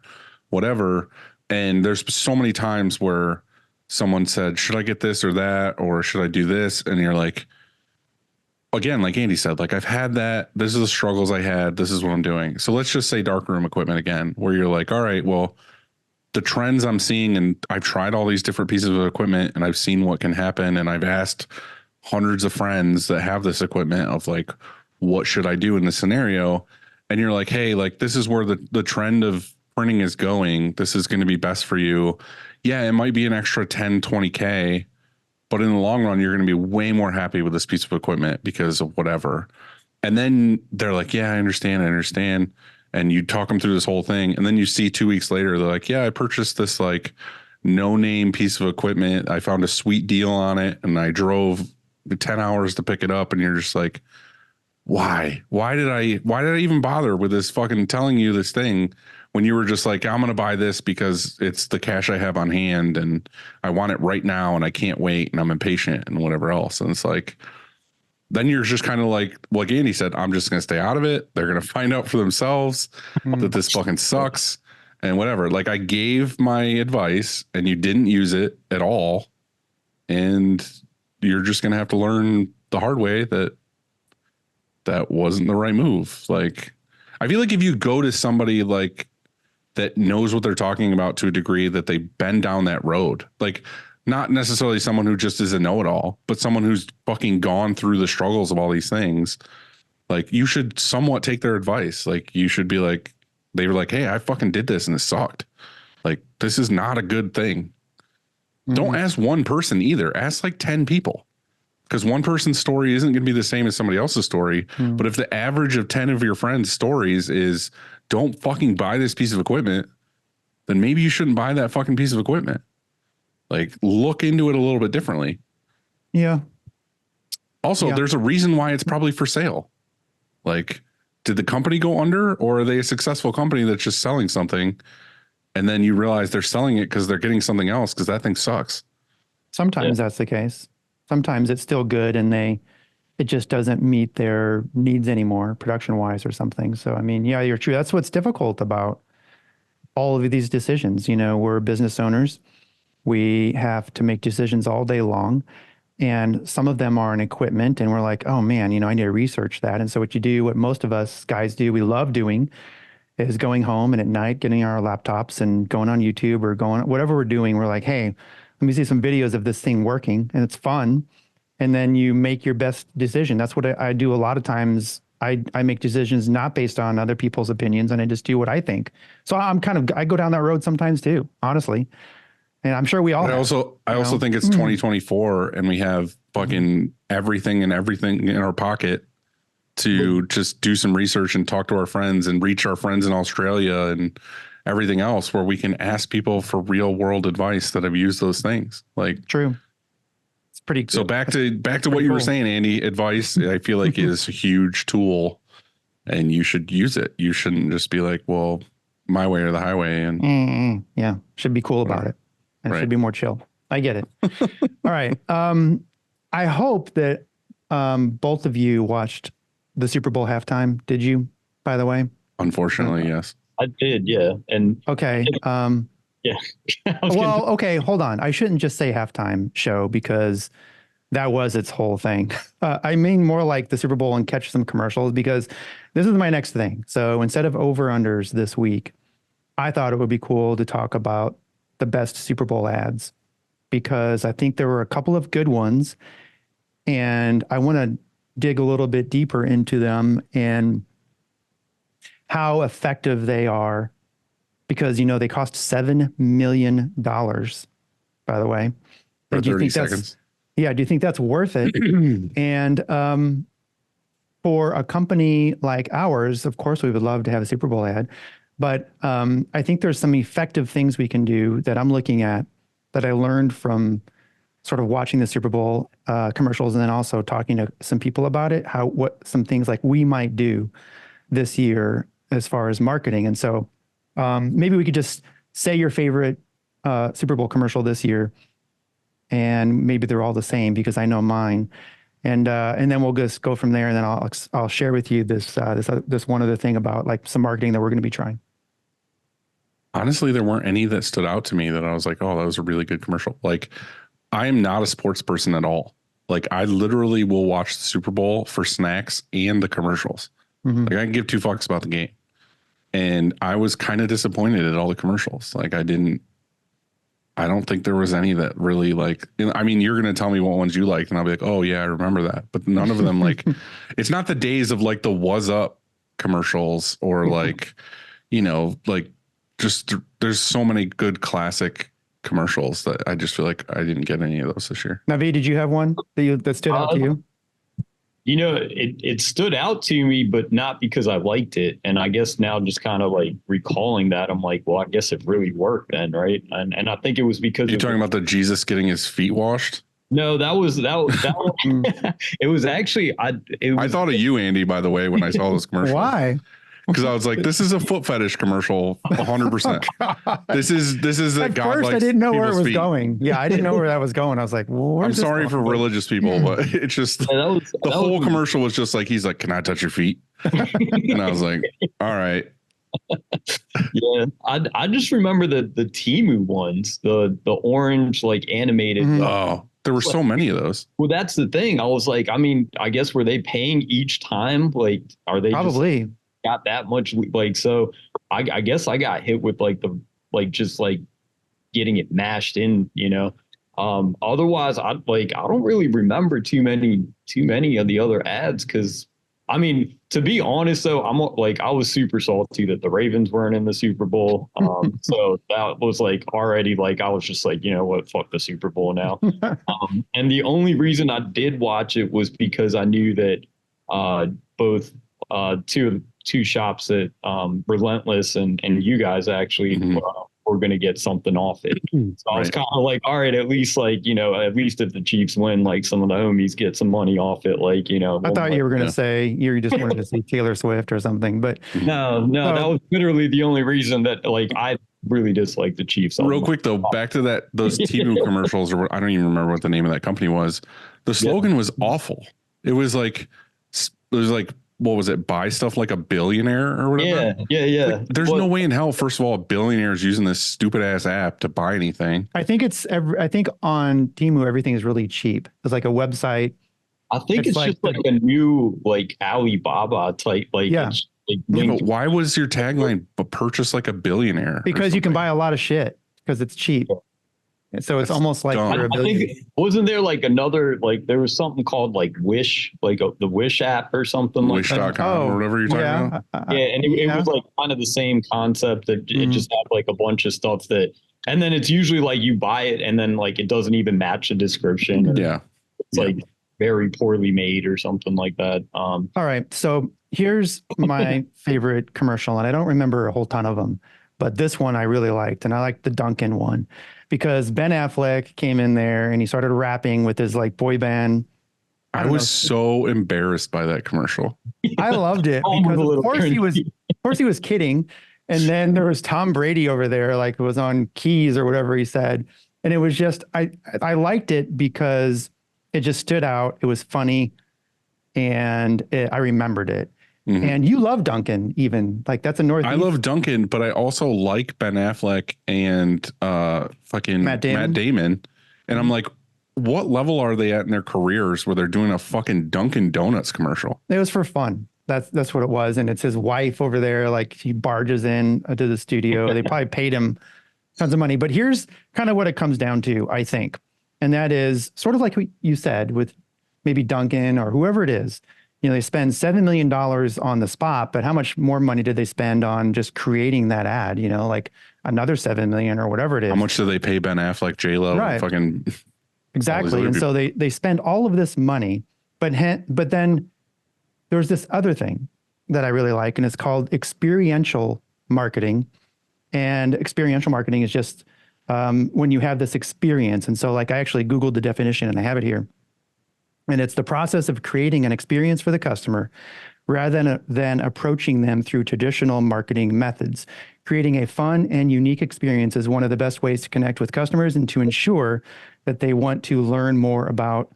whatever. And there's so many times where someone said, should I get this or that, or should I do this? And you're like, again, like Andy said, like I've had that, this is the struggles I had, this is what I'm doing. So let's just say darkroom equipment again, where you're like, all right, well, the trends I'm seeing, and I've tried all these different pieces of equipment and I've seen what can happen. And I've asked hundreds of friends that have this equipment of like, what should I do in this scenario? And you're like, hey, like this is where the trend of printing is going. This is going to be best for you. Yeah, it might be an extra 10, 20K, but in the long run, you're going to be way more happy with this piece of equipment because of whatever. And then they're like, yeah, I understand. And you talk them through this whole thing. And then you see 2 weeks later, they're like, yeah, I purchased this like no name piece of equipment. I found a sweet deal on it and I drove 10 hours to pick it up. And you're just like, why did I even bother with this fucking telling you this thing when you were just like, I'm going to buy this because it's the cash I have on hand and I want it right now and I can't wait and I'm impatient and whatever else. And it's like, then you're just kind of like Andy said, I'm just going to stay out of it. They're going to find out for themselves that this fucking sucks and whatever. Like I gave my advice and you didn't use it at all. And you're just going to have to learn the hard way that wasn't the right move. Like, I feel like if you go to somebody like that knows what they're talking about to a degree that they've been down that road, like not necessarily someone who just is a know-it-all, but someone who's fucking gone through the struggles of all these things, like you should somewhat take their advice. Like you should be like, they were like, hey, I fucking did this and it sucked. Like, this is not a good thing. Don't ask one person either. Ask like 10 people. Because one person's story isn't going to be the same as somebody else's story. But if the average of 10 of your friends' stories is don't fucking buy this piece of equipment, then maybe you shouldn't buy that fucking piece of equipment. Like, look into it a little bit differently. Yeah. Also, there's a reason why it's probably for sale. Like, did the company go under, or are they a successful company that's just selling something and then you realize they're selling it because they're getting something else because that thing sucks? Sometimes that's the case. Sometimes it's still good and it just doesn't meet their needs anymore, production wise or something. So, I mean, yeah, you're true. That's what's difficult about all of these decisions. You know, we're business owners. We have to make decisions all day long. And some of them are in equipment and we're like, oh man, you know, I need to research that. And so what you do, what most of us guys do, we love doing is going home and at night getting our laptops and going on YouTube or going, whatever we're doing. We're like, hey, let me see some videos of this thing working, and it's fun. And then you make your best decision. That's what I do a lot of times. I make decisions not based on other people's opinions, and I just do what I think. So I go down that road sometimes too, honestly. And I'm sure we all But I have, also know? think it's 2024 and we have fucking everything in our pocket to just do some research and talk to our friends and reach our friends in Australia and everything else where we can ask people for real world advice that have used those things. Like, True. It's pretty good. so back to what you were saying, Andy, advice, I feel like is a huge tool and you should use it. You shouldn't just be like, well, my way or the highway. And Yeah. Should be cool about it. And it Right. should be more chill. I get it. All right. I hope that both of you watched the Super Bowl halftime. Did you, by the way? unfortunately, yes. I did, yeah. And Okay. yeah. Well, okay, hold on. I shouldn't just say halftime show because that was its whole thing. I mean more like the Super Bowl and catch some commercials because this is my next thing. So instead of over-unders this week, I thought it would be cool to talk about the best Super Bowl ads because I think there were a couple of good ones and I want to dig a little bit deeper into them and how effective they are because, you know, they cost $7 million, by the way. For Do you 30 think seconds. do you think that's worth it? And for a company like ours, of course, we would love to have a Super Bowl ad. But I think there's some effective things we can do that I'm looking at that I learned from sort of watching the Super Bowl commercials and then also talking to some people about it, what some things like we might do this year as far as marketing. And so maybe we could just say your favorite Super Bowl commercial this year, and maybe they're all the same because I know mine. And then we'll just go from there. And then I'll share with you this one other thing about like some marketing that we're going to be trying. Honestly, there weren't any that stood out to me that I was like, oh, that was a really good commercial. Like, I am not a sports person at all. Like, I literally will watch the Super Bowl for snacks and the commercials. Mm-hmm. Like, I can give two fucks about the game. And I was kind of disappointed at all the commercials. Like, I don't think there was any that really like, I mean, you're going to tell me what ones you liked and I'll be like, oh yeah, I remember that. But none of them like, it's not the days of like the Was Up commercials or like, you know, like just there's so many good classic commercials that I just feel like I didn't get any of those this year. Navi, did you have one that stood out to you? You know, it stood out to me, but not because I liked it. And I guess now just kind of like recalling that, I'm like, well, I guess it really worked then, right? And I think it was because You're talking about the Jesus getting his feet washed? No, that was it was actually I thought of you, Andy, by the way, when I saw this commercial. Why? Because I was like, this is a foot fetish commercial, 100%. This is a At God first, I likes didn't know where it people's was feet. going. Yeah, I didn't know where that was going. I was like, well, I'm where's this sorry for going? religious people, but it's just the whole commercial was just like, he's like, can I touch your feet? And I was like, all right. Yeah, I just remember the Temu ones, the orange like animated. Oh, there were so many of those. Well, that's the thing. I was like, I mean, I guess were they paying each time? Like, are they Probably. just got that much? Like, so I guess I got hit with like just like getting it mashed in, you know. Otherwise, I don't really remember too many of the other ads because. I mean, to be honest, though, I'm like, I was super salty that the Ravens weren't in the Super Bowl. So that was like already like, I was just like, you know what, fuck the Super Bowl now. And the only reason I did watch it was because I knew that both two shops that Relentless and you guys actually were going to get something off it. So I was kind of like, all right, at least like, you know, at least if the Chiefs win, like some of the homies get some money off it. Like, you know, I thought you were going to say you just wanted to see Taylor Swift or something, but no, that was literally the only reason that like I really dislike the Chiefs. Real quick though, back to those Temu commercials, or I don't even remember what the name of that company was. The slogan was awful. It was like, what was it? Buy stuff like a billionaire or whatever. Yeah. Like, there's no way in hell. First of all, a billionaire is using this stupid ass app to buy anything. I think I think on Temu everything is really cheap. It's like a website. I think it's just like a new like Alibaba type. Like, yeah. But why was your tagline purchase like a billionaire? Because you can buy a lot of shit because it's cheap. So it's almost like dumb. you're I think wasn't there like another like there was something called like Wish, like the Wish app or something like that. Wish.com or whatever you're talking about. Yeah, and it was like kind of the same concept that it just had like a bunch of stuff that And then it's usually like you buy it and then like it doesn't even match the description. Yeah. It's like very poorly made or something like that. All right. So here's my favorite commercial, and I don't remember a whole ton of them, but this one I really liked, and I liked the Duncan one because Ben Affleck came in there and he started rapping with his like boy band. I was so embarrassed by that commercial. I loved it because of course he was kidding. And then there was Tom Brady over there, like was on keys or whatever he said. And it was just, I liked it because it just stood out. It was funny. And I remembered it. Mm-hmm. And you love Duncan, even like that's a Northeast. I love Duncan, but I also like Ben Affleck and fucking Matt Damon. And I'm like, what level are they at in their careers where they're doing a fucking Dunkin' Donuts commercial? It was for fun. That's what it was. And it's his wife over there. Like he barges in to the studio. They probably paid him tons of money. But here's kind of what it comes down to, I think. And that is sort of like what you said with maybe Duncan or whoever it is. You know, they spend $7 million on the spot, but how much more money did they spend on just creating that ad? You know, like another 7 million or whatever it is. How much do they pay Ben Affleck, J-Lo, right. fucking exactly. And so they spend all of this money, but then there's this other thing that I really like, and it's called experiential marketing. And experiential marketing is just when you have this experience. And so like I actually Googled the definition and I have it here. And it's the process of creating an experience for the customer rather than approaching them through traditional marketing methods. Creating a fun and unique experience is one of the best ways to connect with customers and to ensure that they want to learn more about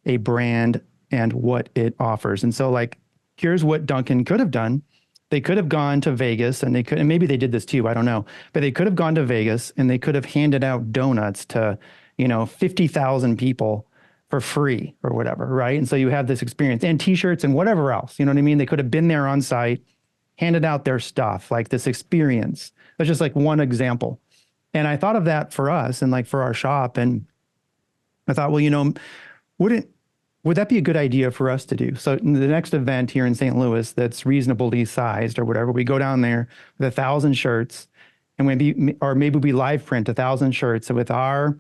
a brand and what it offers. And so like, here's what Duncan could have done. They could have gone to Vegas and maybe they did this too, I don't know, but they could have gone to Vegas and they could have handed out donuts to, 50,000 people for free or whatever, right? And so you have this experience and t-shirts and whatever else, you know what I mean? They could have been there on site, handed out their stuff, like this experience. That's just like one example. And I thought of that for us and like for our shop. And I thought, well, would that be a good idea for us to do? So in the next event here in St. Louis that's reasonably sized or whatever, we go down there with 1,000 shirts and maybe we live print 1,000 shirts with our,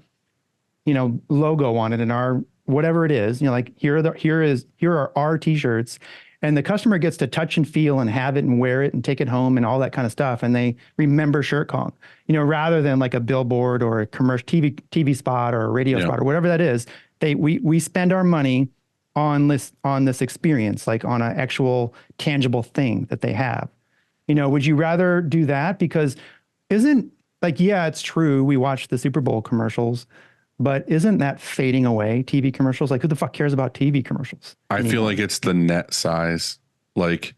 logo on it and our whatever it is, like here are our t-shirts, and the customer gets to touch and feel and have it and wear it and take it home and all that kind of stuff. And they remember Shirt Kong, rather than like a billboard or a commercial TV spot or a radio spot or whatever that is. We spend our money on this experience, like on an actual tangible thing that they have. Would you rather do that? Because it's true. We watch the Super Bowl commercials, but isn't that fading away? TV commercials, like who the fuck cares about TV commercials anymore? I feel like it's the net size, like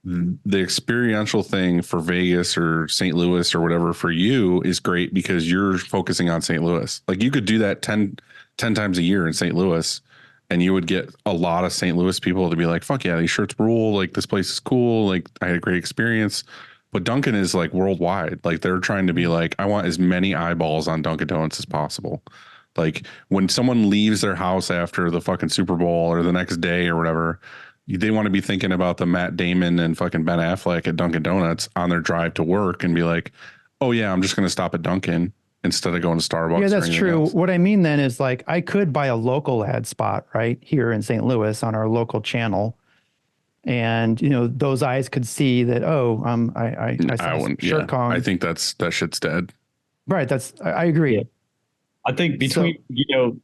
the experiential thing for Vegas or St. Louis or whatever for you is great because you're focusing on St. Louis. Like you could do that 10 times a year in St. Louis and you would get a lot of St. Louis people to be like, fuck yeah, these shirts rule. Like this place is cool. Like I had a great experience. But Dunkin' is like worldwide. Like they're trying to be like, I want as many eyeballs on Dunkin' Donuts as possible. Like when someone leaves their house after the fucking Super Bowl or the next day or whatever, they want to be thinking about the Matt Damon and fucking Ben Affleck at Dunkin' Donuts on their drive to work and be like, oh yeah, I'm just going to stop at Dunkin' instead of going to Starbucks. Yeah, that's true. Else. What I mean then is like, I could buy a local ad spot right here in St. Louis on our local channel. And, those eyes could see that, I saw Shirt Kong. I think that shit's dead. Right. I agree. Yeah. I think between,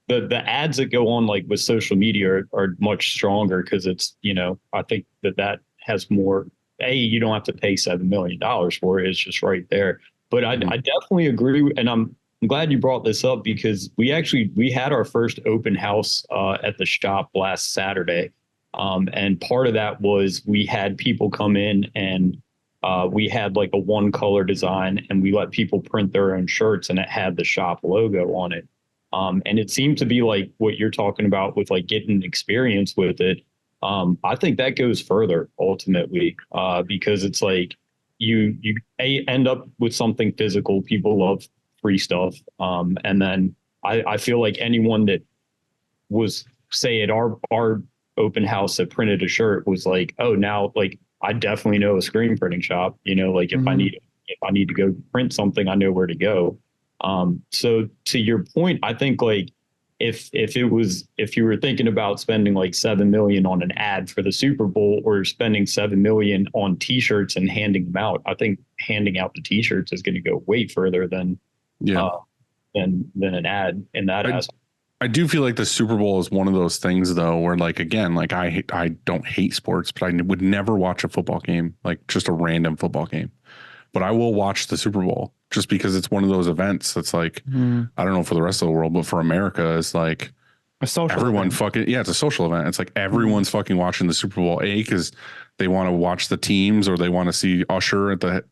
the ads that go on like with social media are much stronger because it's, I think that has more, you don't have to pay $7 million for it. It's just right there. But I definitely agree. And I'm glad you brought this up because we had our first open house at the shop last Saturday. And part of that was we had people come in and we had like a one color design and we let people print their own shirts and it had the shop logo on it. And it seemed to be like what you're talking about with like getting experience with it. I think that goes further ultimately because it's like you end up with something physical. People love free stuff. And then I feel like anyone that was say at our open house that printed a shirt was like, oh, now like I definitely know a screen printing shop, like if I need to go print something, I know where to go. So to your point, I think like if you were thinking about spending like 7 million on an ad for the Super Bowl or spending 7 million on t-shirts and handing them out, I think handing out the t-shirts is going to go way further than than an ad in that aspect. I do feel like the Super Bowl is one of those things though, where like, again, like I don't hate sports, but I would never watch a football game, like just a random football game, but I will watch the Super Bowl just because it's one of those events that's like, I don't know for the rest of the world, but for America, it's like A social everyone event. fucking, it's a social event. It's like everyone's fucking watching the Super Bowl, because they want to watch the teams, or they want to see Usher at the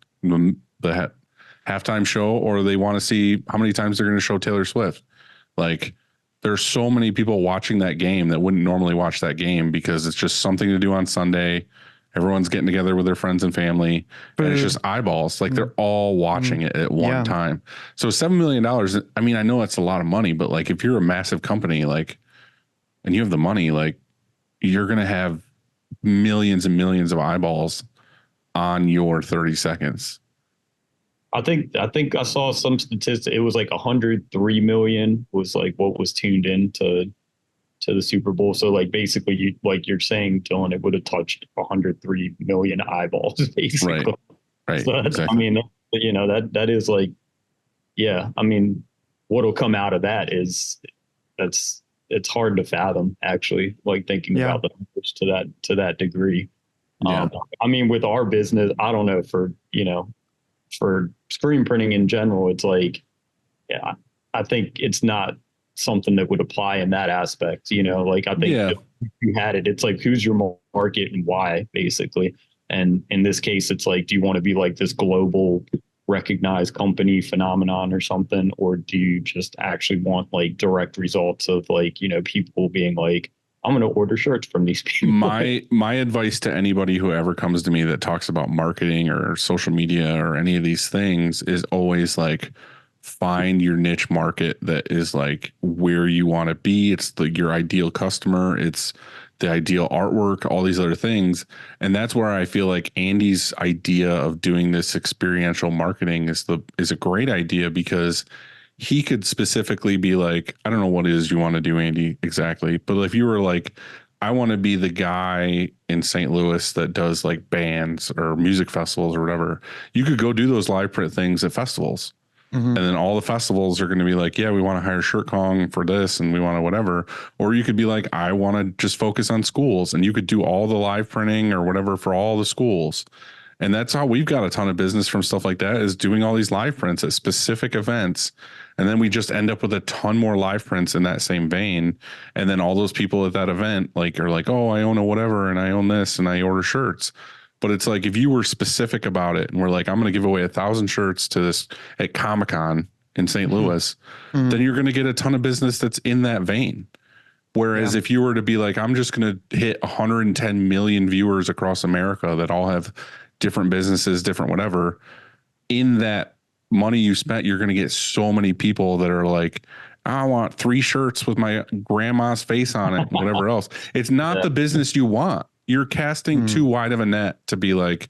halftime show, or they want to see how many times they're going to show Taylor Swift. Like, there's so many people watching that game that wouldn't normally watch that game because it's just something to do on Sunday. Everyone's getting together with their friends and family, and it's just eyeballs. Like, they're all watching it at one time. So $7 million, I mean, I know that's a lot of money, but like, if you're a massive company, like, and you have the money, like, you're going to have millions and millions of eyeballs on your 30 seconds. I think I saw some statistic. It was like 103 million was like what was tuned in to the Super Bowl. So like basically, you're saying, Dylan, it would have touched 103 million eyeballs basically. Right. So Exactly. I mean, you know, that is like, yeah. I mean, what'll come out of that is it's hard to fathom, actually, like thinking about the numbers to that degree. Yeah. I mean, with our business, I don't know, for screen printing in general, it's like, yeah, I think it's not something that would apply in that aspect. You know, like I think if you had it, it's like, who's your market and why, basically. And in this case, it's like, do you want to be like this global recognized company phenomenon or something, or do you just actually want like direct results of like, you know, people being like, I'm going to order shirts from these people? My advice to anybody who ever comes to me that talks about marketing or social media or any of these things is always like, find your niche market that is like where you want to be. It's your ideal customer. It's the ideal artwork, all these other things. And that's where I feel like Andy's idea of doing this experiential marketing is a great idea, because he could specifically be like, I don't know what it is you want to do, Andy, exactly. But if you were like, I want to be the guy in St. Louis that does like bands or music festivals or whatever, you could go do those live print things at festivals. And then all the festivals are going to be like, yeah, we want to hire Shirt Kong for this and we want to whatever. Or you could be like, I want to just focus on schools, and you could do all the live printing or whatever for all the schools. And that's how we've got a ton of business from stuff like that, is doing all these live prints at specific events. And then we just end up with a ton more live prints in that same vein. And then all those people at that event like are like, oh, I own a whatever, and I own this, and I order shirts. But it's like, if you were specific about it and we're like, I'm going to give away 1,000 shirts to this at Comic-Con in St. Louis, then you're going to get a ton of business that's in that vein. Whereas if you were to be like, I'm just going to hit 110 million viewers across America that all have different businesses, different whatever, in that money you spent, you're going to get so many people that are like, I want 3 shirts with my grandma's face on it and whatever else. It's not the business you want. You're casting too wide of a net to be like,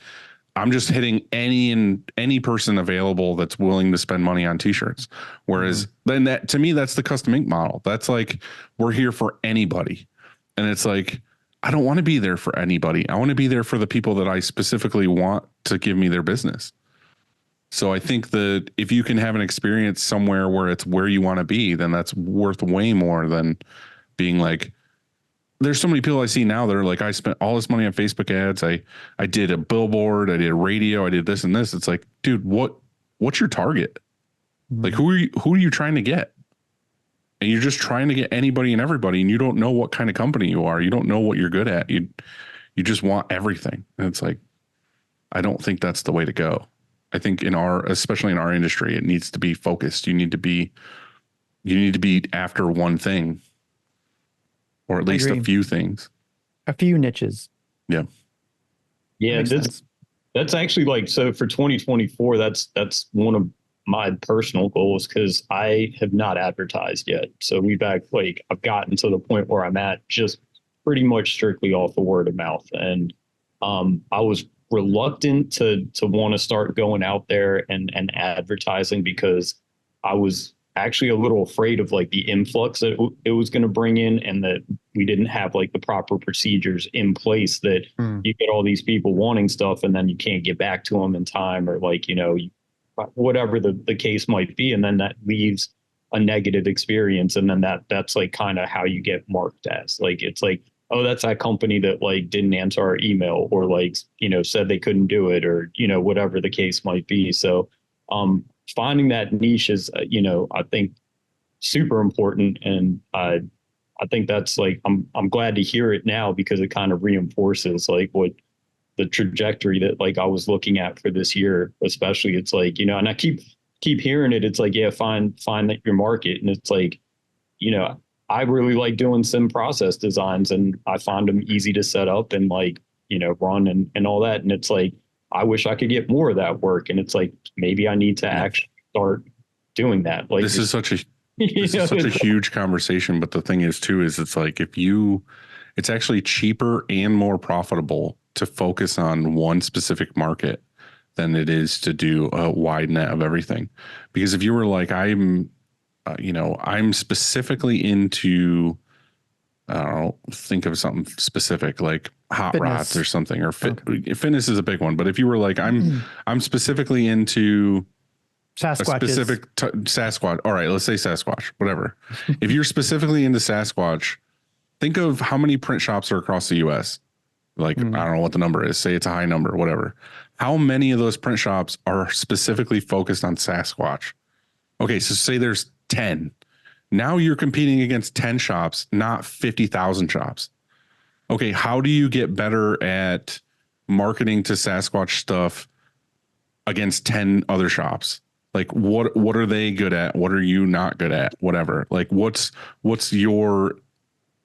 I'm just hitting any person available that's willing to spend money on t-shirts. Whereas then that, to me, that's the custom ink model. That's like, we're here for anybody. And it's like, I don't want to be there for anybody. I want to be there for the people that I specifically want to give me their business. So I think that if you can have an experience somewhere where it's where you want to be, then that's worth way more than being like, there's so many people I see now that are like, I spent all this money on Facebook ads. I did a billboard, I did radio, I did this and this. It's like, dude, what's your target? Like, who are you trying to get? And you're just trying to get anybody and everybody, and you don't know what kind of company you are. You don't know what you're good at. You just want everything. And it's like, I don't think that's the way to go. I think especially in our industry, it needs to be focused. You need to be after one thing. Or at least a few things. A few niches. Yeah. Yeah. That's actually like, so for 2024, that's one of my personal goals, because I have not advertised yet. So I've gotten to the point where I'm at just pretty much strictly off the word of mouth. And I was reluctant to want to start going out there and advertising, because I was actually a little afraid of like the influx that it was going to bring in, and that we didn't have like the proper procedures in place, that you get all these people wanting stuff and then you can't get back to them in time, or like, whatever the case might be. And then that leaves a negative experience. And then that's like kind of how you get marked as, like, it's like, oh, that's that company that like didn't answer our email, or like, said they couldn't do it, or, whatever the case might be. So, finding that niche is, I think super important. And I think that's like, I'm glad to hear it now, because it kind of reinforces like what the trajectory that like I was looking at for this year, especially. It's like, and I keep hearing it. It's like, yeah, find that your market. And it's like, I really like doing sim process designs, and I find them easy to set up and like, run and all that. And it's like, I wish I could get more of that work. And it's like, maybe I need to actually start doing that. Like, this is such a huge conversation. But the thing is too, is it's like, it's actually cheaper and more profitable to focus on one specific market than it is to do a wide net of everything. Because if you were like, I'm specifically into, I don't know, think of something specific like hot Fitness. rods or something, or fitness is a big one. But if you were like, I'm specifically into Sasquatches. a specific Sasquatch. All right, let's say Sasquatch, whatever. If you're specifically into Sasquatch, think of how many print shops are across the US. Like, I don't know what the number is. Say it's a high number, whatever. How many of those print shops are specifically focused on Sasquatch? Okay, so say there's 10. Now you're competing against 10 shops, not 50,000 shops. Okay, how do you get better at marketing to Sasquatch stuff against 10 other shops? Like, what are they good at? What are you not good at? Whatever. Like, what's your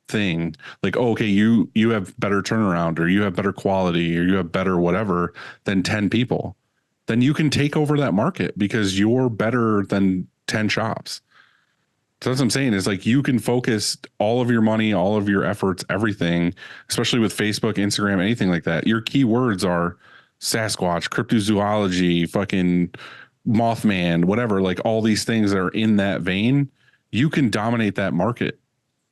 thing? Like, oh, okay, you have better turnaround, or you have better quality, or you have better whatever than 10 people. Then you can take over that market because you're better than 10 shops. So that's what I'm saying, is like, you can focus all of your money, all of your efforts, everything, especially with Facebook, Instagram, anything like that. Your keywords are Sasquatch, cryptozoology, fucking Mothman, whatever, like all these things that are in that vein. You can dominate that market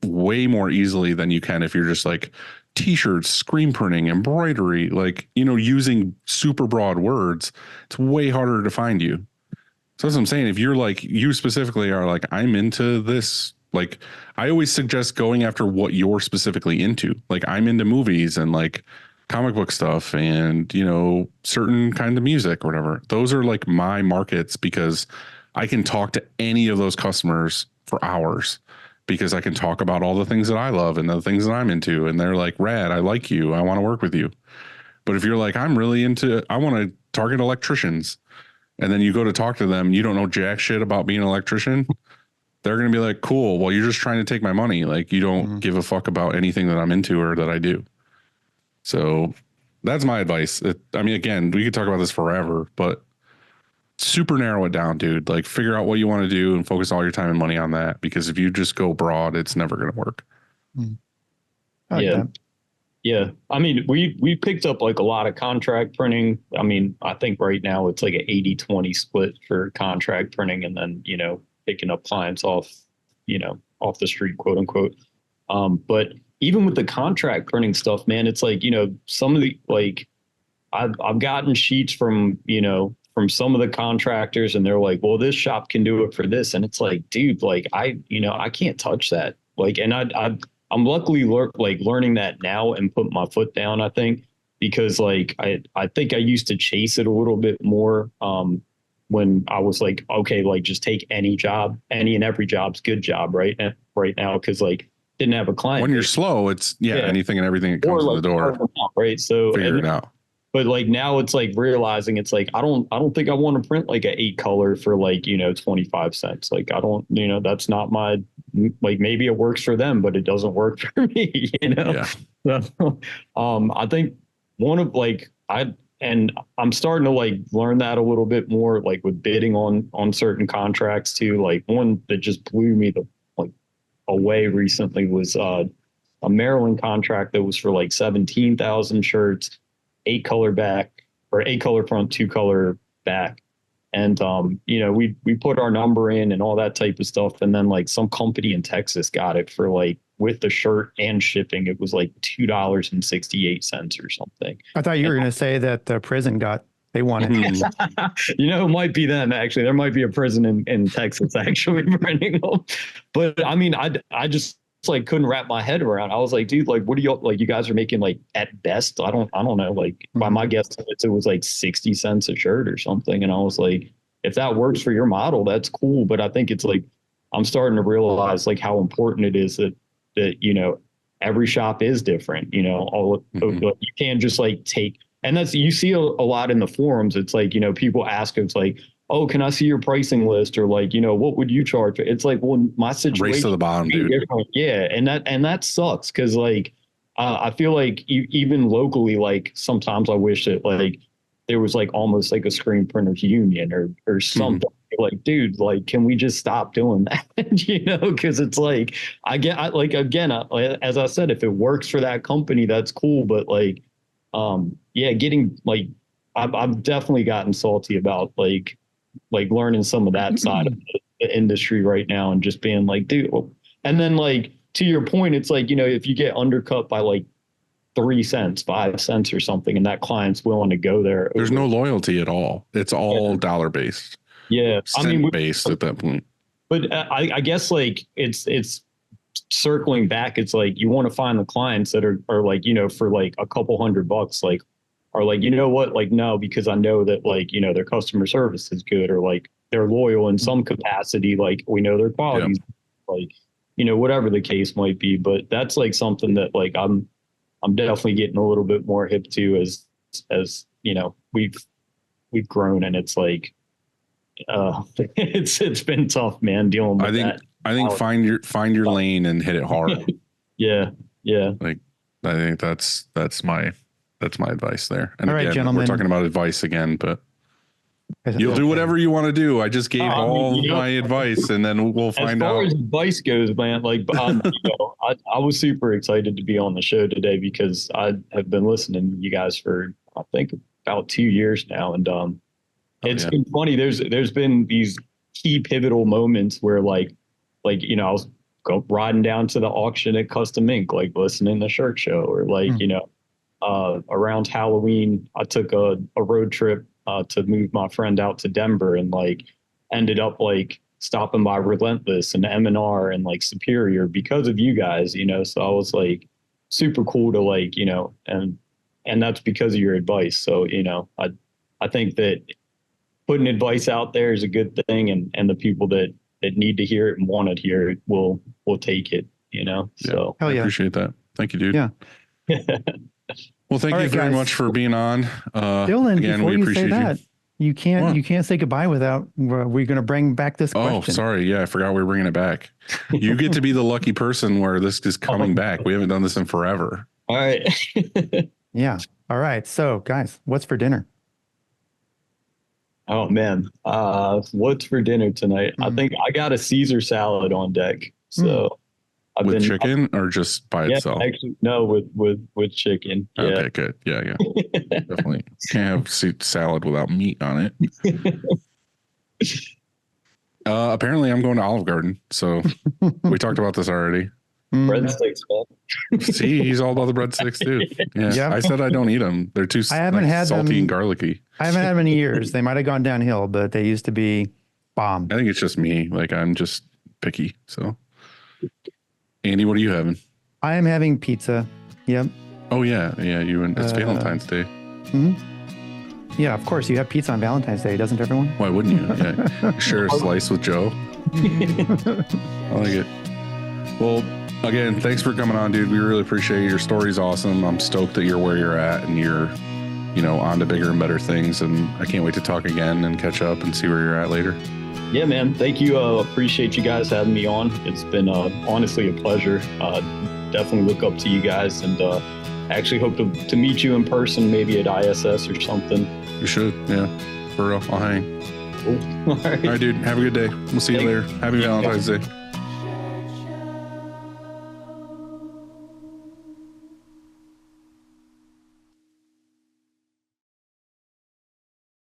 way more easily than you can if you're just like t-shirts, screen printing, embroidery, like, using super broad words. It's way harder to find you. So that's what I'm saying. If you're like, you specifically are like, I'm into this, like, I always suggest going after what you're specifically into. Like, I'm into movies and like comic book stuff and, certain kind of music or whatever. Those are like my markets, because I can talk to any of those customers for hours, because I can talk about all the things that I love and the things that I'm into. And they're like, rad, I like you, I want to work with you. But if you're like, I'm really into, I want to target electricians, and then you go to talk to them, you don't know jack shit about being an electrician, they're going to be like, cool, well, you're just trying to take my money. Like, you don't give a fuck about anything that I'm into or that I do. So that's my advice. Again, we could talk about this forever, but super narrow it down, dude. Like, figure out what you want to do and focus all your time and money on that, because if you just go broad, it's never going to work. I like that. Yeah. I mean, we picked up like a lot of contract printing. I mean, I think right now it's like an 80-20 split for contract printing, and then, picking up clients off the street, quote unquote. But even with the contract printing stuff, man, it's like, some of the, like, I've gotten sheets from some of the contractors, and they're like, well, this shop can do it for this. And it's like, dude, like, I can't touch that. Like, and I'm luckily learning that now and put my foot down, I think, because like, I think I used to chase it a little bit more, when I was like, okay, like, just take any job, any and every job's good job right now. Cause like, didn't have a client. When you're slow, it's anything and everything that comes in the door. Right. So figure it out. But like, now it's like realizing it's like, I don't think I want to print like an 8 color for like, 25 cents. Like, I don't, that's not my, like, maybe it works for them, but it doesn't work for me, Yeah. So, I think one of like, I'm starting to like learn that a little bit more, like with bidding on certain contracts too. Like, one that just blew me away recently was a Maryland contract that was for like 17,000 shirts, 8 color back, or 8 color front, 2 color back. And, you know, we put our number in and all that type of stuff. And then like some company in Texas got it for like with the shirt and shipping, it was like $2.68 or something. I thought you were going to say that the prison they won it. You know, it might be them actually. There might be a prison in Texas actually printing them. But I mean, I just like couldn't wrap my head around. I was like, dude, like, what do you like? You guys are making like at best, I don't know, like by my guess, it was like 60 cents a shirt or something. And I was like, if that works for your model, that's cool. But I think it's like, I'm starting to realize like how important it is that, you know, every shop is different, you know, you can't just like take, and that's, you see a lot in the forums. It's like, you know, people ask, it's like, oh, can I see your pricing list? Or like, you know, what would you charge? It's like, well, my situation race to the bottom, dude. Different. Yeah. And that sucks. Cause like, I feel like even locally, like sometimes I wish that like there was like almost like a screen printers union or something. Like, dude, like, can we just stop doing that? You know, cause it's like, as I said, if it works for that company, that's cool. But like, getting like, I've definitely gotten salty about like learning some of that side of the industry right now and just being like, dude, and then like, to your point, it's like, you know, if you get undercut by like 3 cents, 5 cents or something, and that client's willing to go there. There's no loyalty at all. It's all dollar based. Yeah. I mean, based at that point. But I guess like it's circling back. It's like, you want to find the clients that are like, you know, for like a couple $100, like, are like, you know what, like, no, because I know that like, you know, their customer service is good, or like they're loyal in some capacity. Like we know their quality, like, you know, whatever the case might be. But that's like something that like, I'm definitely getting a little bit more hip to as, you know, we've grown, and it's like, it's been tough, man, dealing with that. I think find your lane and hit it hard. Yeah. Like, I think that's my advice there. And all right, again, gentlemen, we're talking about advice again, but you'll do whatever you want to do. I just gave my advice, and then we'll find out. As far as advice goes, man, like, you know, I was super excited to be on the show today because I have been listening to you guys for, I think, about 2 years now. And it's been funny. There's been these key pivotal moments where like, you know, I was riding down to the auction at Custom Ink, like listening to Shirt Show, or like, you know, around Halloween, I took a road trip to move my friend out to Denver, and like ended up like stopping by Relentless and M&R and like Superior because of you guys, you know. So I was like super cool to like, you know, and that's because of your advice. So, you know, I think that putting advice out there is a good thing, and the people that need to hear it and want to hear it will take it, you know. So I appreciate that. Thank you, dude. Yeah. Well, thank you very much for being on. Dylan, again, before we you appreciate say that, you can't say goodbye without we're going to bring back this question. Oh, sorry. Yeah, I forgot we were bringing it back. You get to be the lucky person where this is coming back. We haven't done this in forever. All right. Yeah. All right. So, guys, what's for dinner? Oh man, what's for dinner tonight? I think I got a Caesar salad on deck. So I've with chicken or just by itself? Actually, no, with chicken. Yeah. Okay, good. Yeah. Definitely can't have salad without meat on it. Apparently I'm going to Olive Garden. So we talked about this already. Breadsticks, man. See, he's all about the breadsticks too. Yeah. I said I don't eat them. They're too salty and garlicky. I haven't had them in years. They might have gone downhill, but they used to be bomb. I think it's just me. Like, I'm just picky. So, Andy, what are you having? I am having pizza. Yep. Oh yeah. You and it's Valentine's Day. Mm-hmm. Yeah, of course. You have pizza on Valentine's Day, doesn't everyone? Why wouldn't you? Yeah. Share a slice with Joe. I like it. Well, again, thanks for coming on, dude. We really appreciate it. Your story's awesome. I'm stoked that you're where you're at and you're, you know, on to bigger and better things. And I can't wait to talk again and catch up and see where you're at later. Yeah, man. Thank you. Appreciate you guys having me on. It's been honestly a pleasure. Definitely look up to you guys, and actually hope to meet you in person, maybe at ISS or something. You should. Yeah, for real. I'll hang. Cool. All right. All right, dude. Have a good day. We'll see you later. Happy Valentine's Day.